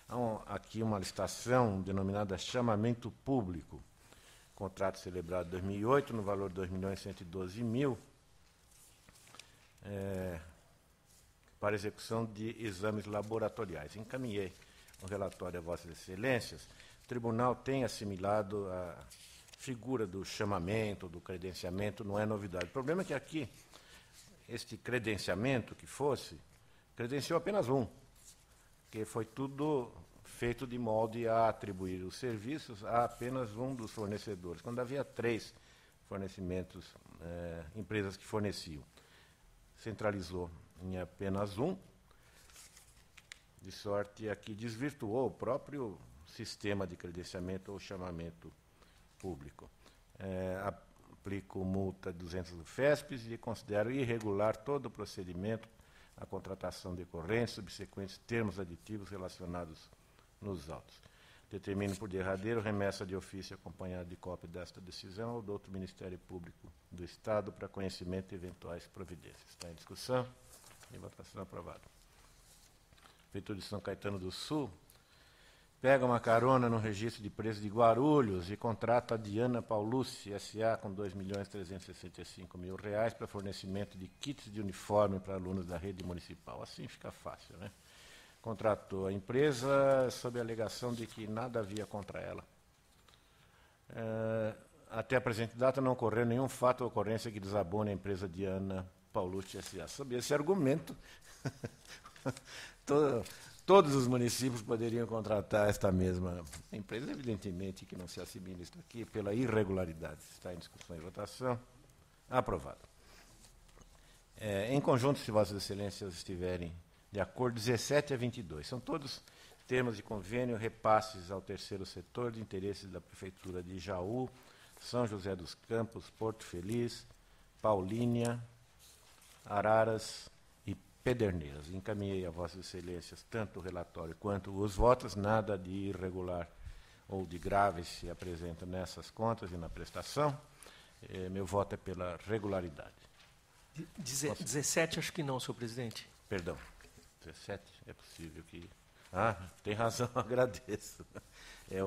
Há aqui uma licitação denominada chamamento público. Contrato celebrado em 2008, no valor de R$ 2.112.000, para execução de exames laboratoriais. Encaminhei o relatório a Vossas Excelências. O Tribunal tem assimilado a figura do chamamento, do credenciamento, não é novidade. O problema é que aqui, este credenciamento que fosse, credenciou apenas um, que foi tudo feito de molde a atribuir os serviços a apenas um dos fornecedores, quando havia 3 fornecimentos, empresas que forneciam. Centralizou em apenas um, de sorte a que desvirtuou o próprio sistema de credenciamento ou chamamento público. Aplico multa de 200 do FESPES e considero irregular todo o procedimento, a contratação decorrente, subsequentes termos aditivos relacionados nos autos. Determino por derradeiro remessa de ofício acompanhada de cópia desta decisão ao doutor Ministério Público do Estado para conhecimento de eventuais providências. Está em discussão e votação aprovada. Prefeitura de São Caetano do Sul pega uma carona no registro de preços de Guarulhos e contrata a Diana Paulucci, S.A., com R$ 2.365.000 para fornecimento de kits de uniforme para alunos da rede municipal. Assim fica fácil, né? Contratou a empresa sob a alegação de que nada havia contra ela. Até a presente data não ocorreu nenhum fato ou ocorrência que desabone a empresa Diana Paulucci, S.A. Sob esse argumento, todos os municípios poderiam contratar esta mesma empresa, evidentemente que não se assimila isto aqui, pela irregularidade. Está em discussão e votação. Aprovado. Em conjunto, se Vossas Excelências estiverem de acordo, 17 a 22. São todos termos de convênio, repasses ao terceiro setor de interesses da Prefeitura de Jaú, São José dos Campos, Porto Feliz, Paulínia, Araras e Pederneiras. Encaminhei a Vossas Excelências tanto o relatório quanto os votos, nada de irregular ou de grave se apresenta nessas contas e na prestação. Meu voto é pela regularidade. 17, acho que não, senhor presidente. Perdão, 17, é possível que... tem razão, agradeço.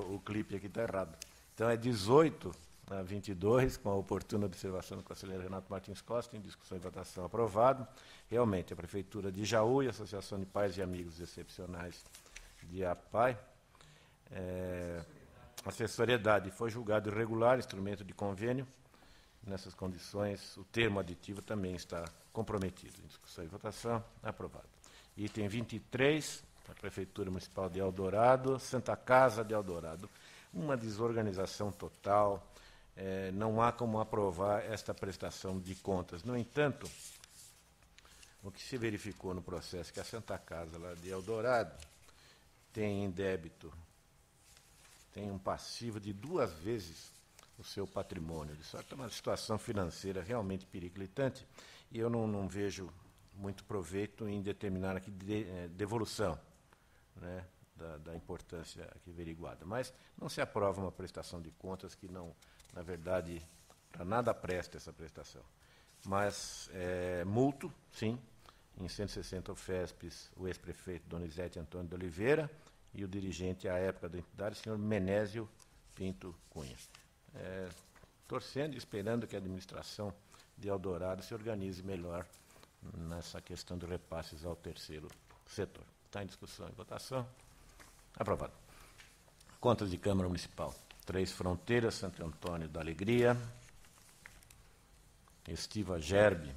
O clipe aqui está errado. Então, é 18 a 22, com a oportuna observação do conselheiro Renato Martins Costa, em discussão e votação aprovado. Realmente, a Prefeitura de Jaú e a Associação de Pais e Amigos Excepcionais de APAI, a assessoriedade foi julgado irregular, instrumento de convênio. Nessas condições, o termo aditivo também está comprometido. Em discussão e votação, aprovado. Item 23, a Prefeitura Municipal de Eldorado, Santa Casa de Eldorado. Uma desorganização total, não há como aprovar esta prestação de contas. No entanto, o que se verificou no processo é que a Santa Casa lá de Eldorado tem em débito, tem um passivo de 2 vezes o seu patrimônio. De sorte, é uma situação financeira realmente periclitante e eu não vejo muito proveito em determinar aqui devolução, né, da importância aqui averiguada. Mas não se aprova uma prestação de contas que não, na verdade, para nada presta essa prestação. Mas multo, sim, em 160 FESPES, o ex-prefeito Donizete Antônio de Oliveira e o dirigente à época da entidade, senhor Menésio Pinto Cunha. Torcendo e esperando que a administração de Eldorado se organize melhor nessa questão de repasses ao terceiro setor. Está em discussão e votação. Aprovado. Contas de Câmara Municipal. 3 Fronteiras, Santo Antônio da Alegria, Estiva Gerbe.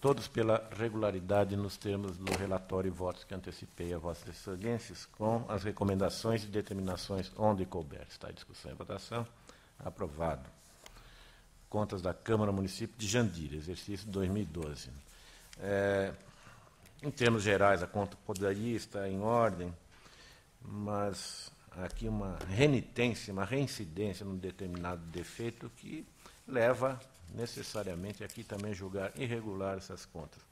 Todos pela regularidade nos termos do relatório e votos que antecipei a Vossas Excelências, com as recomendações e determinações onde couber. Está em discussão e votação. Aprovado. Contas da Câmara Municipal de Jandira, exercício 2012. Em termos gerais, a conta poderia estar em ordem, mas aqui uma renitência, uma reincidência num determinado defeito que leva necessariamente aqui também julgar irregular essas contas.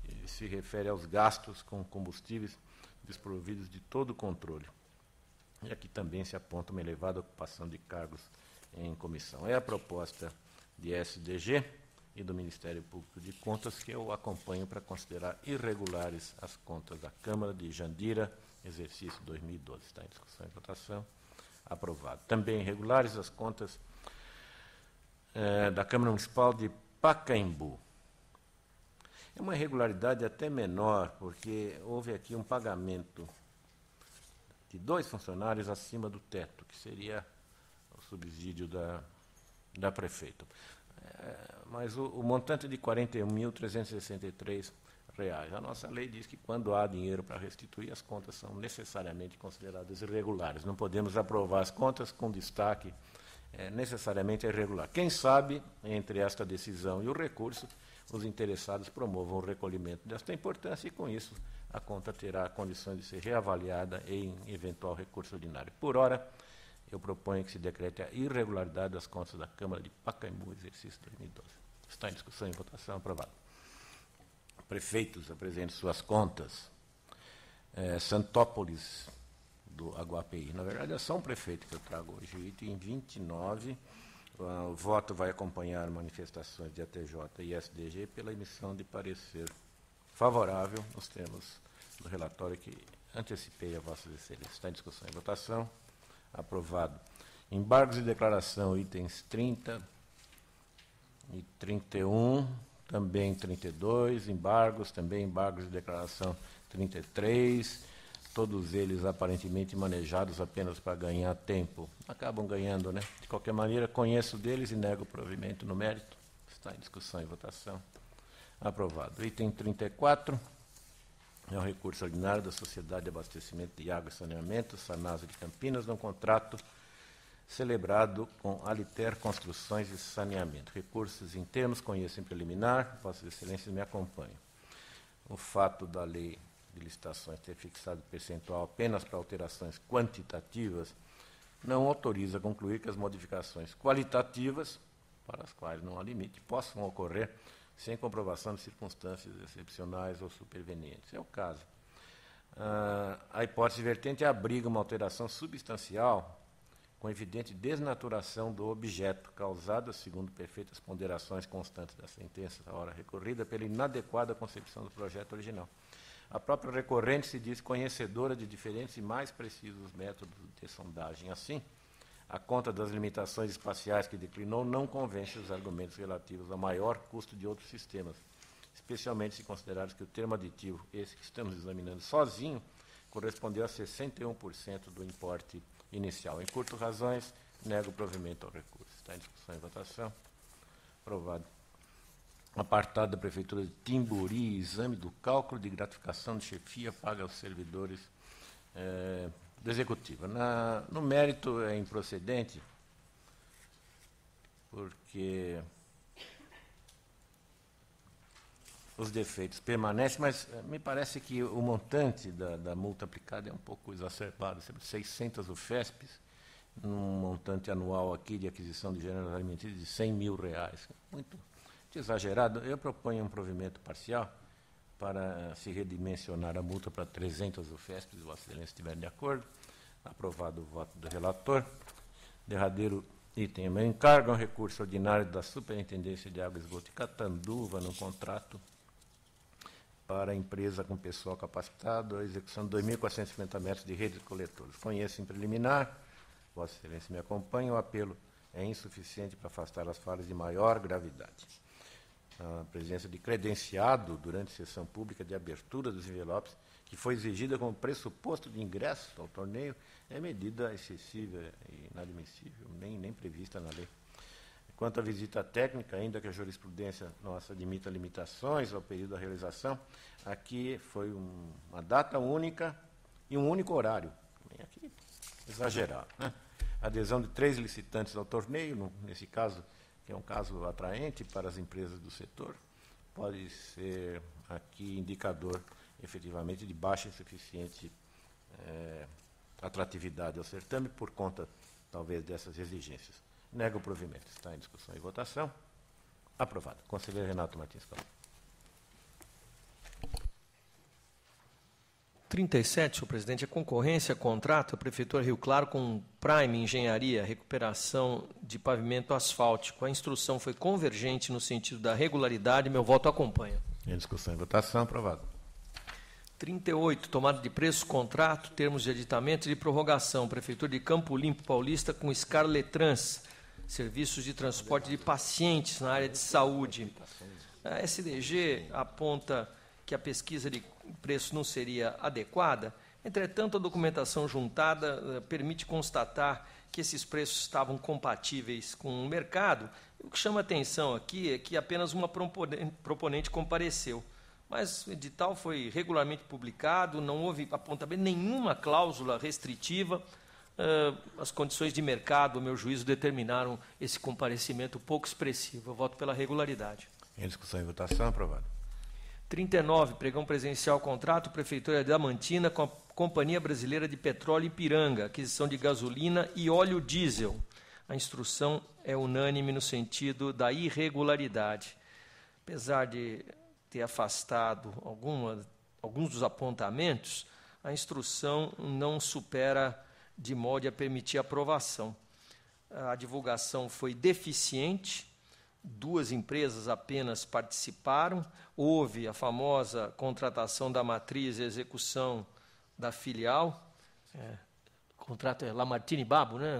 E se refere aos gastos com combustíveis desprovidos de todo controle. E aqui também se aponta uma elevada ocupação de cargos em comissão. É a proposta de SDG e do Ministério Público de Contas que eu acompanho para considerar irregulares as contas da Câmara de Jandira, exercício 2012. Está em discussão e votação. Aprovado. Também irregulares as contas da Câmara Municipal de Pacaembu. É uma irregularidade até menor, porque houve aqui um pagamento de 2 funcionários acima do teto, que seria o subsídio da prefeita. Mas o montante de R$ 41.363. A nossa lei diz que, quando há dinheiro para restituir, as contas são necessariamente consideradas irregulares. Não podemos aprovar as contas com destaque necessariamente irregular. Quem sabe, entre esta decisão e o recurso, os interessados promovam o recolhimento desta importância e, com isso, a conta terá condições de ser reavaliada em eventual recurso ordinário. Por ora, eu proponho que se decrete a irregularidade das contas da Câmara de Pacaembu, exercício 2012. Está em discussão e votação. Aprovado. Prefeitos apresentem suas contas. Santópolis, do Aguapeí. Na verdade, é só um prefeito que eu trago hoje. O item 29, o voto vai acompanhar manifestações de ATJ e SDG pela emissão de parecer favorável nos termos do relatório que antecipei a Vossas Excelências. Está em discussão e votação. Aprovado. Embargos de declaração, itens 30 e 31, também 32, embargos de declaração 33, todos eles aparentemente manejados apenas para ganhar tempo. Acabam ganhando, né? De qualquer maneira, conheço deles e nego o provimento no mérito. Está em discussão e votação. Aprovado. Item 34 é o recurso ordinário da Sociedade de Abastecimento de Água e Saneamento, Sanasa de Campinas, num contrato celebrado com Aliter Construções e Saneamento. Recursos em termos, conheço em preliminar, Vossas Excelências me acompanham. O fato da lei de licitações ter fixado percentual apenas para alterações quantitativas não autoriza a concluir que as modificações qualitativas, para as quais não há limite, possam ocorrer sem comprovação de circunstâncias excepcionais ou supervenientes. É o caso. A hipótese vertente abriga uma alteração substancial com evidente desnaturação do objeto, causada, segundo perfeitas ponderações constantes da sentença, a hora recorrida, pela inadequada concepção do projeto original. A própria recorrente se diz conhecedora de diferentes e mais precisos métodos de sondagem. Assim, a conta das limitações espaciais que declinou não convence os argumentos relativos ao maior custo de outros sistemas, especialmente se considerarmos que o termo aditivo, esse que estamos examinando sozinho, correspondeu a 61% do importe inicial. Em curto razões, nego o provimento ao recurso. Está em discussão e votação. Aprovado. Apartado da Prefeitura de Timburi, exame do cálculo de gratificação de chefia paga aos servidores do Executivo. No mérito é improcedente, porque os defeitos permanecem, mas me parece que o montante da multa aplicada é um pouco exacerbado, 600 UFESPs, num montante anual aqui de aquisição de gêneros alimentícios de R$100 mil. Muito exagerado. Eu proponho um provimento parcial para se redimensionar a multa para 300 UFESPs, se Vossa Excelência estiver de acordo. Aprovado o voto do relator. Derradeiro item. Meu encargo é um recurso ordinário da Superintendência de Água e Esgoto de Catanduva, no contrato para a empresa com pessoal capacitado, a execução de 2.450 metros de rede de coletores. Conheço em preliminar, Vossa Excelência me acompanha, o apelo é insuficiente para afastar as falhas de maior gravidade. A presença de credenciado durante sessão pública de abertura dos envelopes, que foi exigida como pressuposto de ingresso ao torneio, é medida excessiva e inadmissível, nem prevista na lei. Quanto à visita técnica, ainda que a jurisprudência nossa admita limitações ao período da realização, aqui foi uma data única e um único horário. Aqui, exagerado, né? Adesão de 3 licitantes ao torneio, nesse caso, que é um caso atraente para as empresas do setor, pode ser aqui indicador, efetivamente, de baixa e insuficiente atratividade ao certame, por conta, talvez, dessas exigências. Nego o provimento. Está em discussão e votação. Aprovado. Conselheiro Renato Martins Costa. 37, senhor presidente, a concorrência, contrato, a Prefeitura Rio Claro com Prime Engenharia, recuperação de pavimento asfáltico. A instrução foi convergente no sentido da regularidade, meu voto acompanha. Em discussão e votação, aprovado. 38, tomada de preço, contrato, termos de aditamento e de prorrogação. Prefeitura de Campo Limpo Paulista com Scarletrans, serviços de transporte de pacientes na área de saúde. A SDG aponta que a pesquisa de preço não seria adequada, entretanto, a documentação juntada permite constatar que esses preços estavam compatíveis com o mercado. O que chama atenção aqui é que apenas uma proponente compareceu, mas o edital foi regularmente publicado, não houve apontamento, nenhuma cláusula restritiva. As condições de mercado, a meu juízo, determinaram esse comparecimento pouco expressivo. Eu voto pela regularidade. Em discussão e votação, aprovado. 39, pregão presencial, contrato, Prefeitura de Diamantina com a Companhia Brasileira de Petróleo Ipiranga, aquisição de gasolina e óleo diesel. A instrução é unânime no sentido da irregularidade. Apesar de ter afastado alguns dos apontamentos, a instrução não supera de modo a permitir a aprovação. A divulgação foi deficiente, 2 empresas apenas participaram, houve a famosa contratação da matriz e execução da filial, o contrato é Lamartine Babo, né?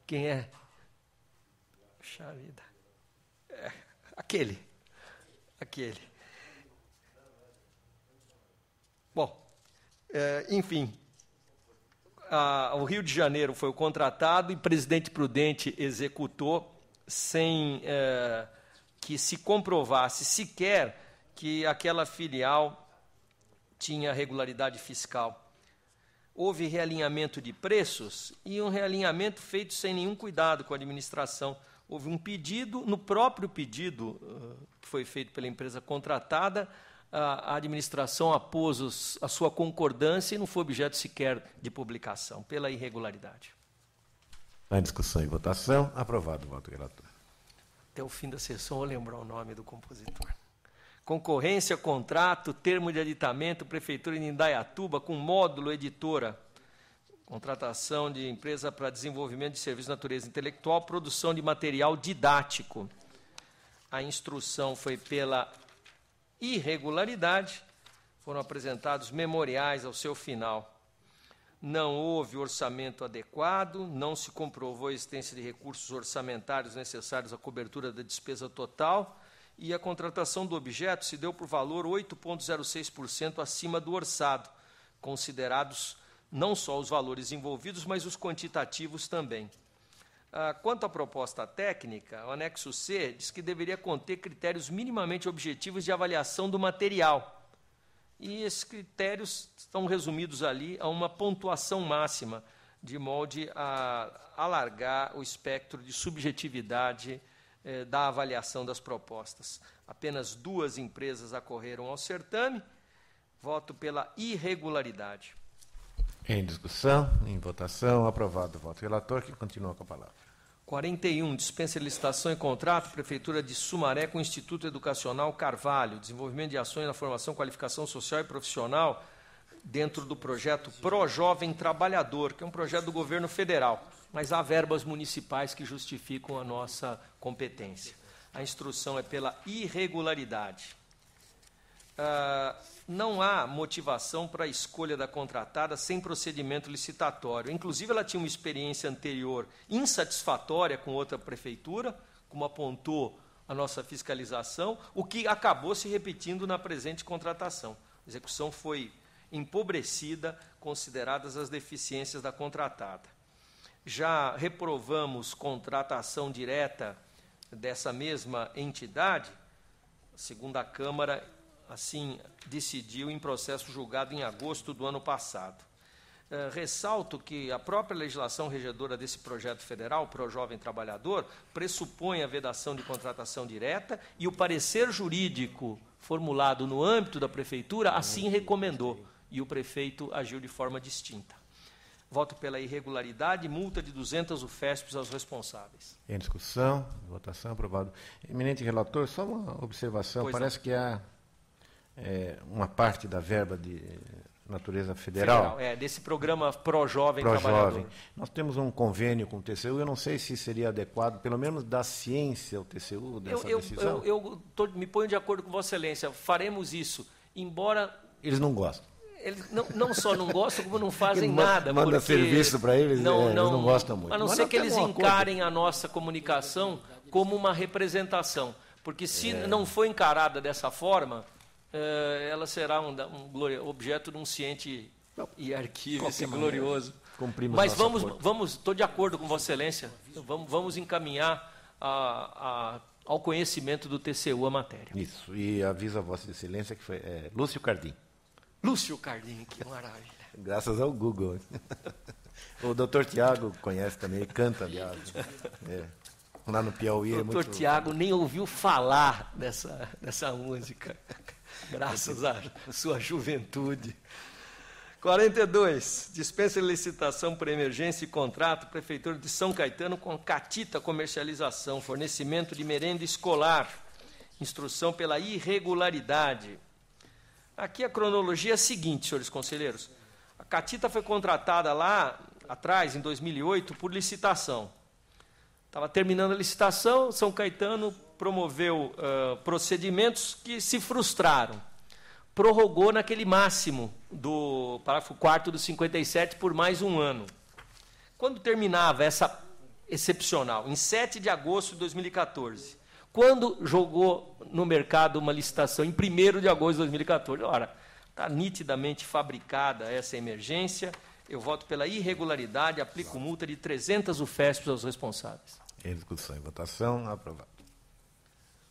Quem é? Puxa vida. Aquele. Bom, enfim, o Rio de Janeiro foi o contratado e Presidente Prudente executou sem que se comprovasse sequer que aquela filial tinha regularidade fiscal. Houve realinhamento de preços e um realinhamento feito sem nenhum cuidado com a administração. Houve um pedido, no próprio pedido que foi feito pela empresa contratada, a administração apôs a sua concordância e não foi objeto sequer de publicação, pela irregularidade. Em discussão e votação, aprovado o voto do relator. Até o fim da sessão, eu vou lembrar o nome do compositor. Concorrência, contrato, termo de aditamento, Prefeitura de Indaiatuba com Módulo Editora. Contratação de empresa para desenvolvimento de serviços de natureza intelectual, produção de material didático. A instrução foi pela irregularidade, foram apresentados memoriais ao seu final. Não houve orçamento adequado, não se comprovou a existência de recursos orçamentários necessários à cobertura da despesa total e a contratação do objeto se deu por valor 8,06% acima do orçado, considerados não só os valores envolvidos, mas os quantitativos também. Quanto à proposta técnica, o anexo C diz que deveria conter critérios minimamente objetivos de avaliação do material. E esses critérios estão resumidos ali a uma pontuação máxima, de modo a alargar o espectro de subjetividade da avaliação das propostas. Apenas 2 empresas acorreram ao certame. Voto pela irregularidade. Em discussão, em votação, aprovado o voto do relator, que continua com a palavra. 41, dispensa de licitação e contrato, Prefeitura de Sumaré com o Instituto Educacional Carvalho, desenvolvimento de ações na formação, qualificação social e profissional dentro do projeto Pro Jovem Trabalhador, que é um projeto do governo federal, mas há verbas municipais que justificam a nossa competência. A instrução é pela irregularidade. Não há motivação para a escolha da contratada sem procedimento licitatório. Inclusive, ela tinha uma experiência anterior insatisfatória com outra prefeitura, como apontou a nossa fiscalização, o que acabou se repetindo na presente contratação. A execução foi empobrecida, consideradas as deficiências da contratada. Já reprovamos contratação direta dessa mesma entidade, segundo a Câmara, assim decidiu em processo julgado em agosto do ano passado. Ressalto que a própria legislação regedora desse projeto federal, Pro Jovem Trabalhador, pressupõe a vedação de contratação direta e o parecer jurídico formulado no âmbito da Prefeitura assim recomendou, e o prefeito agiu de forma distinta. Voto pela irregularidade e multa de 200 UFESPs aos responsáveis. Em discussão, votação, aprovado. Eminente relator, só uma observação, parece que há uma parte da verba de natureza federal. Desse programa Pro-Jovem Trabalhador. Nós temos um convênio com o TCU, eu não sei se seria adequado, pelo menos da ciência, ao TCU, dessa decisão. Eu me ponho de acordo com Vossa Excelência, faremos isso, embora... Eles não gostam. Eles não só não gostam, como não fazem nada. Manda serviço para eles, eles não gostam muito. A não ser que eles encarem a nossa comunicação como uma representação. Porque se não for encarada dessa forma, ela será objeto de um ciente e arquivo glorioso. Mas estou de acordo com Vossa Excelência, vamos encaminhar ao conhecimento do TCU a matéria. Isso, e aviso a Vossa Excelência que foi Lúcio Cardim. Lúcio Cardim, que maravilha. Graças ao Google. O doutor Tiago conhece também, canta, aliás. Lá no Piauí. O doutor Tiago nem ouviu falar dessa música, graças à sua juventude. 42. Dispensa de licitação por emergência e contrato, Prefeitura de São Caetano com Catita Comercialização, fornecimento de merenda escolar, instrução pela irregularidade. Aqui a cronologia é a seguinte, senhores conselheiros. A Catita foi contratada lá atrás, em 2008, por licitação. Estava terminando a licitação, São Caetano promoveu procedimentos que se frustraram. Prorrogou naquele máximo do parágrafo 4º do 57 por mais um ano. Quando terminava essa excepcional? Em 7 de agosto de 2014. Quando jogou no mercado uma licitação? Em 1º de agosto de 2014. Ora, está nitidamente fabricada essa emergência. Eu voto pela irregularidade, aplico multa de 300 UFESPs aos responsáveis. Em discussão e votação, aprovado.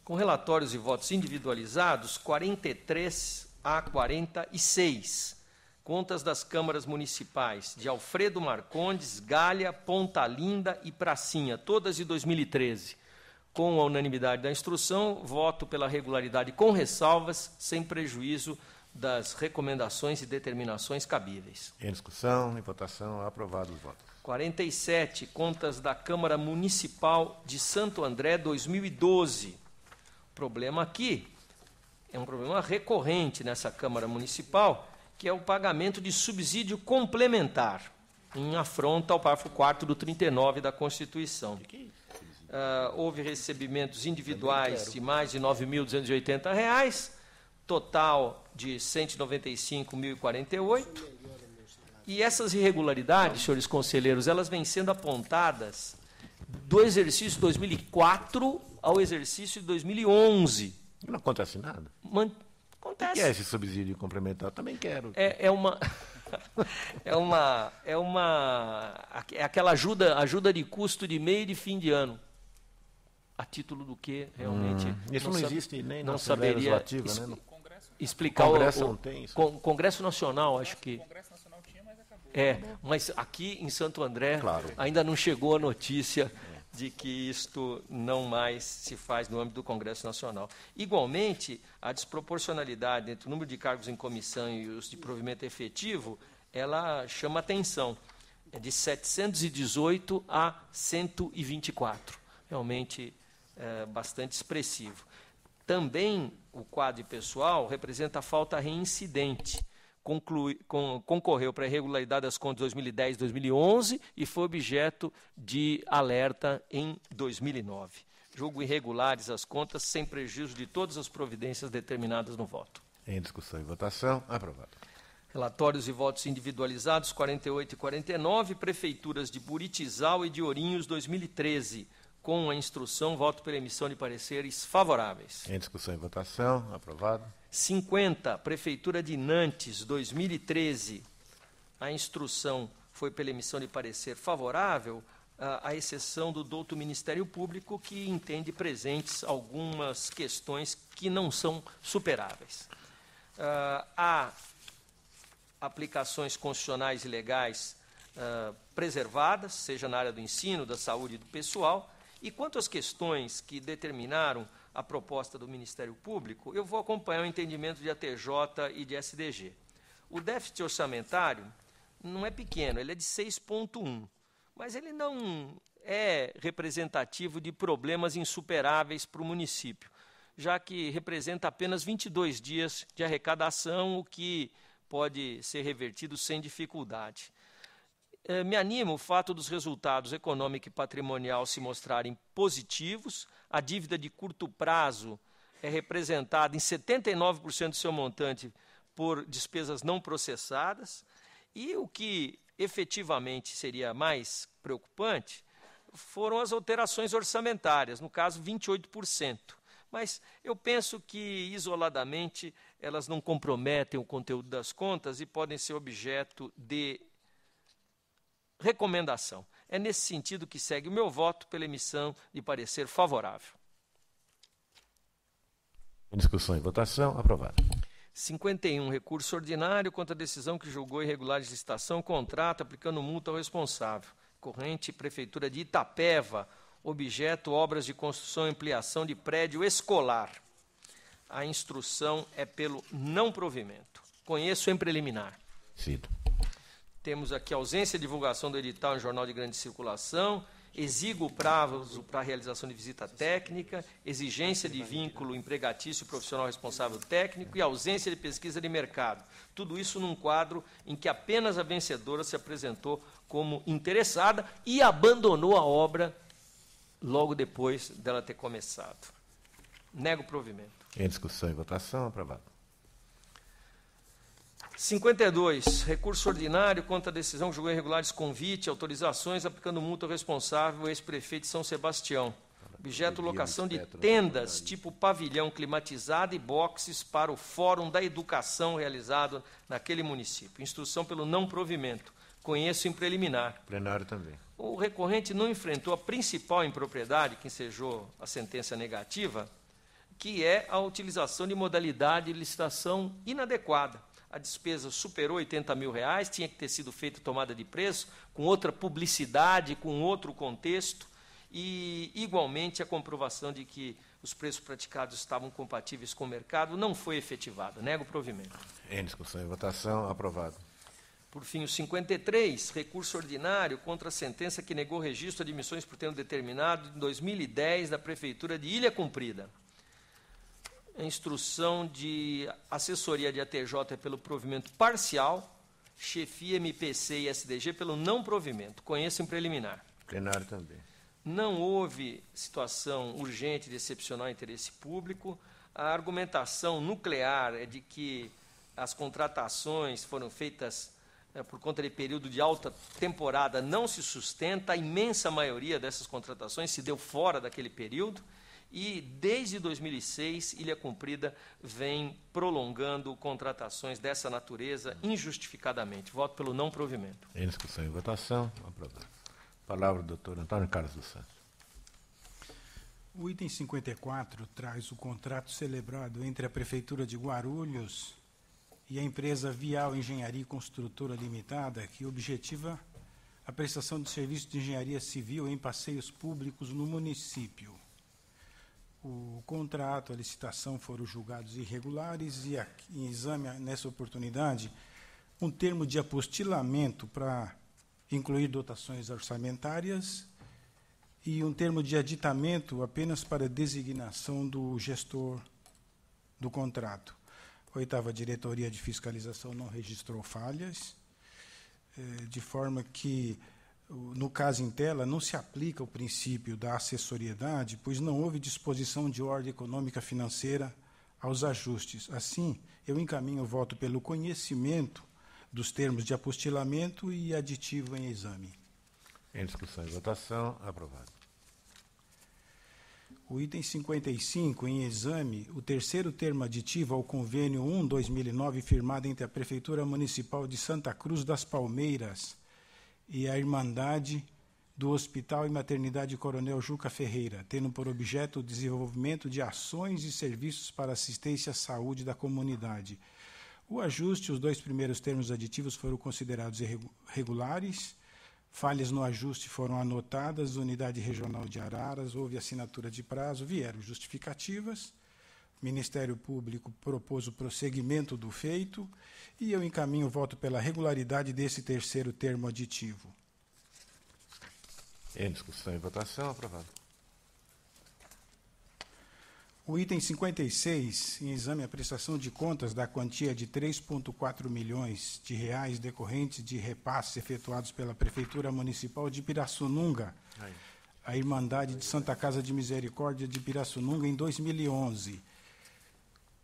Com relatórios e votos individualizados, 43 a 46. Contas das câmaras municipais de Alfredo Marcondes, Galha, Ponta Linda e Pracinha, todas de 2013. Com a unanimidade da instrução, voto pela regularidade com ressalvas, sem prejuízo das recomendações e determinações cabíveis. Em discussão e votação, aprovado os votos. 47, contas da Câmara Municipal de Santo André, 2012. O problema aqui é um problema recorrente nessa Câmara Municipal, que é o pagamento de subsídio complementar, em afronta ao parágrafo 4º do 39 da Constituição. Houve recebimentos individuais de mais de R$ 9.280, total de R$ 195.048. E essas irregularidades, senhores conselheiros, elas vêm sendo apontadas do exercício de 2004 ao exercício de 2011. Não acontece nada. Acontece. O que é esse subsídio complementar? Eu também quero. É aquela ajuda de custo de meio e de fim de ano. A título do que realmente isso não existe nem na não Assembleia saberia Legislativa, né? Explicar. O Congresso não tem isso. Congresso Nacional, acho que. Congresso Nacional tinha, mas acabou. Mas aqui em Santo André Claro. ainda não chegou a notícia de que isto não mais se faz no âmbito do Congresso Nacional. Igualmente, a desproporcionalidade entre o número de cargos em comissão e os de provimento efetivo, ela chama atenção. É de 718 a 124. Realmente bastante expressivo. Também o quadro pessoal representa a falta reincidente. Concorreu para a irregularidade das contas de 2010 e 2011 e foi objeto de alerta em 2009. Julgo irregulares as contas sem prejuízo de todas as providências determinadas no voto. Em discussão e votação, aprovado. Relatórios e votos individualizados, 48 e 49, Prefeituras de Buritizal e de Ourinhos, 2013. Com a instrução, voto pela emissão de pareceres favoráveis. Em discussão e votação, aprovado. 50, Prefeitura de Nantes, 2013. A instrução foi pela emissão de parecer favorável, à exceção do douto Ministério Público, que entende presentes algumas questões que não são superáveis. Há aplicações constitucionais e legais preservadas, seja na área do ensino, da saúde e do pessoal. E quanto às questões que determinaram a proposta do Ministério Público, eu vou acompanhar o entendimento de ATJ e de SDG. O déficit orçamentário não é pequeno, ele é de 6,1, mas ele não é representativo de problemas insuperáveis para o município. já que representa apenas 22 dias de arrecadação, o que pode ser revertido sem dificuldade. Me anima o fato dos resultados econômico e patrimonial se mostrarem positivos. A dívida de curto prazo é representada em 79% do seu montante por despesas não processadas, e o que efetivamente seria mais preocupante foram as alterações orçamentárias, no caso 28%. Mas eu penso que, isoladamente, elas não comprometem o conteúdo das contas e podem ser objeto de recomendação. É nesse sentido que segue o meu voto pela emissão de parecer favorável. Em discussão e votação, aprovado. 51, recurso ordinário contra a decisão que julgou irregular de licitação, contrato, aplicando multa ao responsável. Corrente, Prefeitura de Itapeva, objeto, obras de construção e ampliação de prédio escolar. A instrução é pelo não provimento. Conheço em preliminar. Cido. Temos aqui ausência de divulgação do edital em jornal de grande circulação, exíguo prazo para a realização de visita técnica, exigência de vínculo empregatício profissional responsável técnico e ausência de pesquisa de mercado. Tudo isso num quadro em que apenas a vencedora se apresentou como interessada e abandonou a obra logo depois dela ter começado. Nego o provimento. Em discussão e votação, aprovado. 52, recurso ordinário contra a decisão que julgou irregulares convite, autorizações, aplicando multa ao responsável, ex-prefeito de São Sebastião. Objeto, locação de tendas tipo pavilhão climatizado e boxes para o Fórum da Educação realizado naquele município. Instrução pelo não provimento. Conheço em preliminar. Plenário também. O recorrente não enfrentou a principal impropriedade que ensejou a sentença negativa, que é a utilização de modalidade de licitação inadequada. A despesa superou R$80 mil, tinha que ter sido feita tomada de preço, com outra publicidade, com outro contexto, e, igualmente, a comprovação de que os preços praticados estavam compatíveis com o mercado não foi efetivada. Nego o provimento. Em discussão e votação, aprovado. Por fim, o 53, recurso ordinário contra a sentença que negou registro de admissões por tempo determinado em 2010 da Prefeitura de Ilha Cumprida. A instrução de assessoria de ATJ é pelo provimento parcial, chefia MPC e SDG pelo não provimento. Conheço em preliminar. Plenário também. Não houve situação urgente de excepcional interesse público. A argumentação nuclear é de que as contratações foram feitas por conta de período de alta temporada não se sustenta. A imensa maioria dessas contratações se deu fora daquele período. E, desde 2006, Ilha Cumprida vem prolongando contratações dessa natureza injustificadamente. Voto pelo não provimento. Em discussão e votação, aprovado. Palavra do doutor Antônio Carlos dos Santos. O item 54 traz o contrato celebrado entre a Prefeitura de Guarulhos e a empresa Vial Engenharia Construtora Limitada, que objetiva a prestação de serviço de engenharia civil em passeios públicos no município. O contrato, a licitação foram julgados irregulares e, em exame, nessa oportunidade, um termo de apostilamento para incluir dotações orçamentárias e um termo de aditamento apenas para designação do gestor do contrato. A 8ª Diretoria de Fiscalização não registrou falhas, de forma que, no caso em tela, não se aplica o princípio da acessoriedade, pois não houve disposição de ordem econômica financeira aos ajustes. Assim, eu encaminho o voto pelo conhecimento dos termos de apostilamento e aditivo em exame. Em discussão e votação, aprovado. O item 55, em exame, o terceiro termo aditivo ao convênio 1/2009, firmado entre a Prefeitura Municipal de Santa Cruz das Palmeiras e a Irmandade do Hospital e Maternidade Coronel Juca Ferreira, tendo por objeto o desenvolvimento de ações e serviços para assistência à saúde da comunidade. O ajuste, os 2 primeiros termos aditivos foram considerados irregulares, falhas no ajuste foram anotadas, Unidade Regional de Araras, houve assinatura de prazo, vieram justificativas, o Ministério Público propôs o prosseguimento do feito e eu encaminho o voto pela regularidade desse terceiro termo aditivo. Em discussão e votação, aprovado. O item 56, em exame a prestação de contas da quantia de 3,4 milhões de reais decorrentes de repasses efetuados pela Prefeitura Municipal de Pirassununga, a Irmandade de Santa Casa de Misericórdia de Pirassununga, em 2011,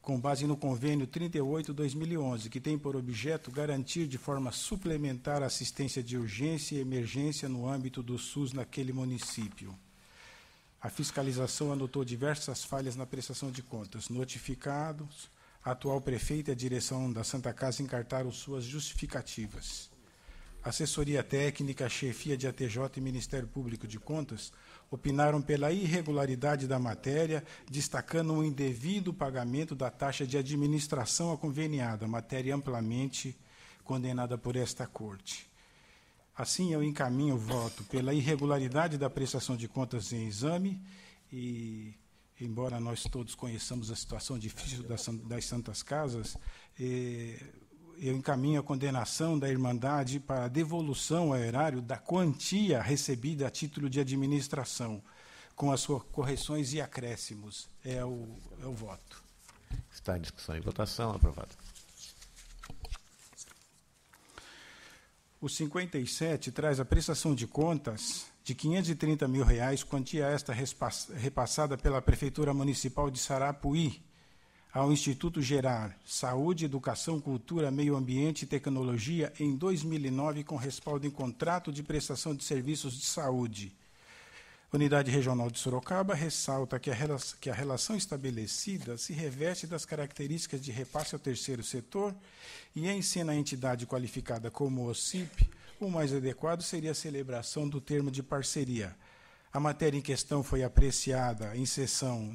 com base no convênio 38/2011, que tem por objeto garantir de forma suplementar a assistência de urgência e emergência no âmbito do SUS naquele município. A fiscalização anotou diversas falhas na prestação de contas. Notificados, a atual prefeita e a direção da Santa Casa encartaram suas justificativas. Assessoria técnica, chefia de ATJ e Ministério Público de Contas opinaram pela irregularidade da matéria, destacando o indevido pagamento da taxa de administração à conveniada, matéria amplamente condenada por esta Corte. Assim, eu encaminho o voto pela irregularidade da prestação de contas em exame e, embora nós todos conheçamos a situação difícil das Santas Casas, eu encaminho a condenação da Irmandade para a devolução ao erário da quantia recebida a título de administração, com as suas correções e acréscimos. É o voto. Está em discussão e votação. Aprovado. O 57 traz a prestação de contas de R$ 530 mil, quantia esta repassada pela Prefeitura Municipal de Sarapuí ao Instituto Gerar Saúde, Educação, Cultura, Meio Ambiente e Tecnologia em 2009, com respaldo em contrato de prestação de serviços de saúde. Unidade Regional de Sorocaba ressalta que a relação estabelecida se reveste das características de repasse ao terceiro setor e ensina a entidade qualificada como OCIP, o mais adequado seria a celebração do termo de parceria. A matéria em questão foi apreciada em sessão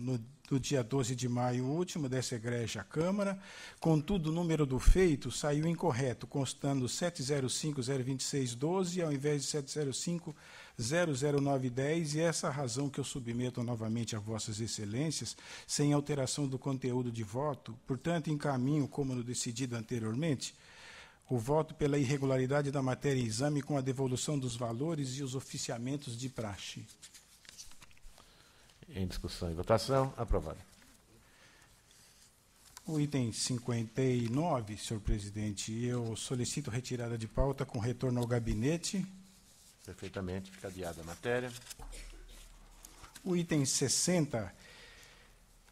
do dia 12 de maio último dessa egrégia Câmara, contudo o número do feito saiu incorreto, constando 705.026.12 ao invés de 705.00910, e essa é a razão que eu submeto novamente a vossas excelências, sem alteração do conteúdo de voto. Portanto, encaminho, como no decidido anteriormente, o voto pela irregularidade da matéria em exame com a devolução dos valores e os oficiamentos de praxe. Em discussão e votação. Aprovado. O item 59, senhor presidente, eu solicito retirada de pauta com retorno ao gabinete. Perfeitamente. Fica adiada a matéria. O item 60,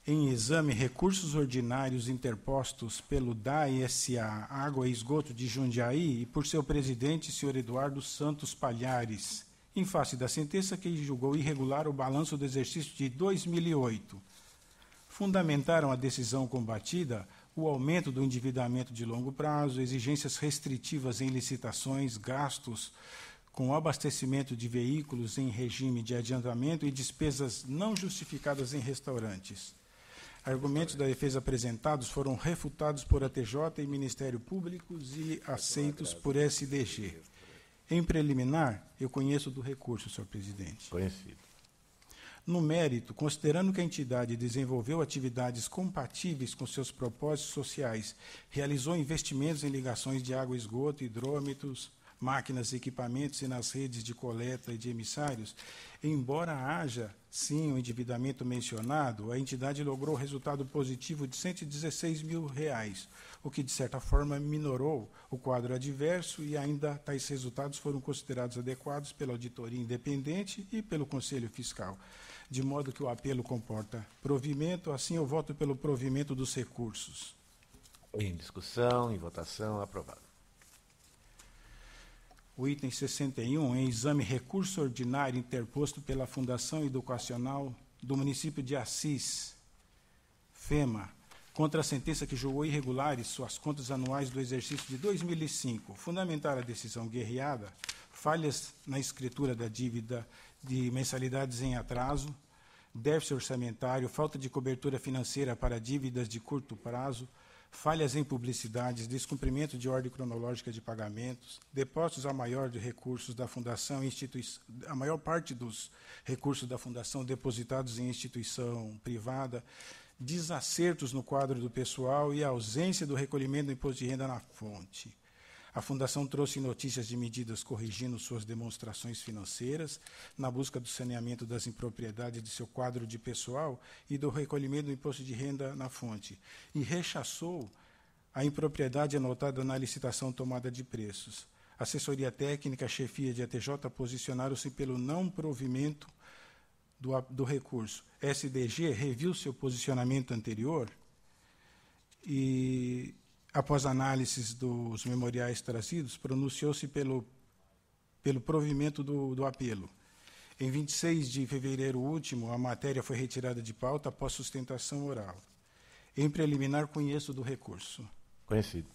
em exame, recursos ordinários interpostos pelo DAE-SA Água e Esgoto de Jundiaí e por seu presidente, senhor Eduardo Santos Palhares, em face da sentença que julgou irregular o balanço do exercício de 2008. Fundamentaram a decisão combatida o aumento do endividamento de longo prazo, exigências restritivas em licitações, gastos com abastecimento de veículos em regime de adiantamento e despesas não justificadas em restaurantes. Argumentos da defesa apresentados foram refutados por ATJ e Ministério Público e aceitos por SDG. Em preliminar, eu conheço do recurso, senhor presidente. Conhecido. No mérito, considerando que a entidade desenvolveu atividades compatíveis com seus propósitos sociais, realizou investimentos em ligações de água e esgoto, hidrômetros, máquinas, equipamentos e nas redes de coleta e de emissários, embora haja, sim, o endividamento mencionado, a entidade logrou resultado positivo de R$ 116 mil, o que, de certa forma, minorou o quadro adverso e ainda tais resultados foram considerados adequados pela auditoria independente e pelo Conselho Fiscal, de modo que o apelo comporta provimento, assim eu voto pelo provimento dos recursos. Em discussão, em votação, aprovado. O item 61, em exame recurso ordinário interposto pela Fundação Educacional do município de Assis, FEMA, contra a sentença que julgou irregulares suas contas anuais do exercício de 2005, fundamentar a decisão guerreada, falhas na escritura da dívida de mensalidades em atraso, déficit orçamentário, falta de cobertura financeira para dívidas de curto prazo, falhas em publicidades, descumprimento de ordem cronológica de pagamentos, depósitos a maior de recursos da Fundação, a maior parte dos recursos da Fundação depositados em instituição privada, desacertos no quadro do pessoal e a ausência do recolhimento do imposto de renda na fonte. A Fundação trouxe notícias de medidas corrigindo suas demonstrações financeiras, na busca do saneamento das impropriedades de seu quadro de pessoal e do recolhimento do imposto de renda na fonte, e rechaçou a impropriedade anotada na licitação tomada de preços. Assessoria técnica, chefia de ATJ posicionaram-se pelo não provimento do recurso. SDG reviu seu posicionamento anterior e, após análises dos memoriais trazidos, pronunciou-se pelo provimento do apelo. Em 26 de fevereiro último, a matéria foi retirada de pauta após sustentação oral. Em preliminar, conheço do recurso. Conhecido.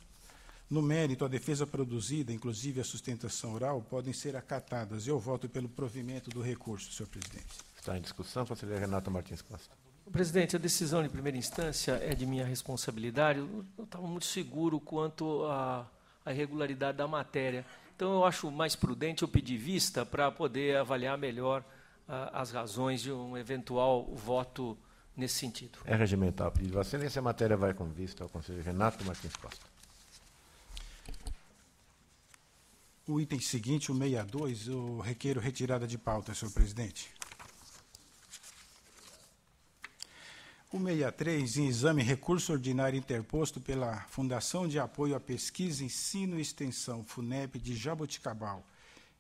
No mérito, a defesa produzida, inclusive a sustentação oral, podem ser acatadas. Eu voto pelo provimento do recurso, senhor presidente. Está em discussão, conselheiro Renato Martins Costa. Presidente, a decisão de primeira instância é de minha responsabilidade. Eu estava muito seguro quanto à irregularidade da matéria. Então, eu acho mais prudente eu pedir vista para poder avaliar melhor as razões de um eventual voto nesse sentido. É regimental. Pedido de Vossa Excelência, a matéria vai com vista ao conselheiro Renato Martins Costa. O item seguinte, o 62, eu requeiro retirada de pauta, senhor presidente. O 63, em exame, recurso ordinário interposto pela Fundação de Apoio à Pesquisa, Ensino e Extensão, FUNEP, de Jaboticabal,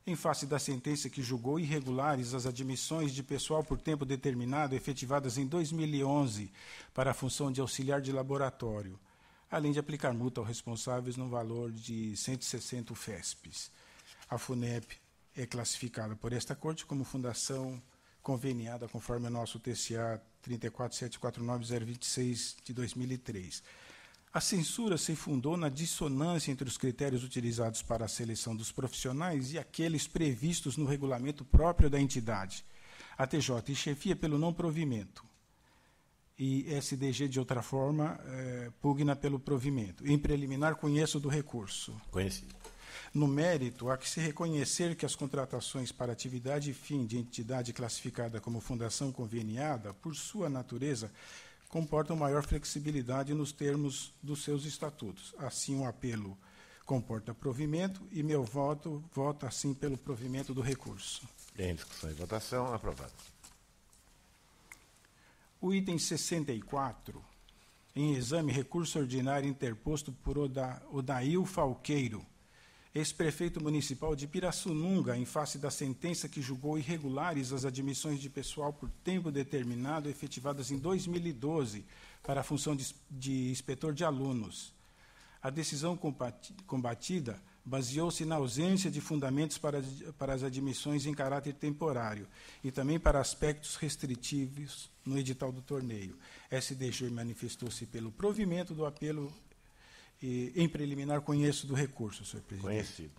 em face da sentença que julgou irregulares as admissões de pessoal por tempo determinado efetivadas em 2011 para a função de auxiliar de laboratório, além de aplicar multa aos responsáveis no valor de 160 UFESPs. A FUNEP é classificada por esta Corte como fundação conveniada conforme o nosso TCA 34.749.026 de 2003. A censura se fundou na dissonância entre os critérios utilizados para a seleção dos profissionais e aqueles previstos no regulamento próprio da entidade. A TJ e chefia pelo não provimento. E SDG, de outra forma, pugna pelo provimento. Em preliminar, conheço do recurso. Conhecido. No mérito, há que se reconhecer que as contratações para atividade e fim de entidade classificada como fundação conveniada, por sua natureza, comportam maior flexibilidade nos termos dos seus estatutos. Assim, o apelo comporta provimento e meu voto vota, assim, pelo provimento do recurso. Em discussão e votação, aprovado. O item 64, em exame, recurso ordinário interposto por Odail Falqueiro, ex-prefeito municipal de Pirassununga, em face da sentença que julgou irregulares as admissões de pessoal por tempo determinado efetivadas em 2012 para a função de inspetor de alunos. A decisão combatida baseou-se na ausência de fundamentos para as admissões em caráter temporário e também para aspectos restritivos no edital do torneio. SDG manifestou-se pelo provimento do apelo e, em preliminar, conheço do recurso, senhor presidente. Conhecido.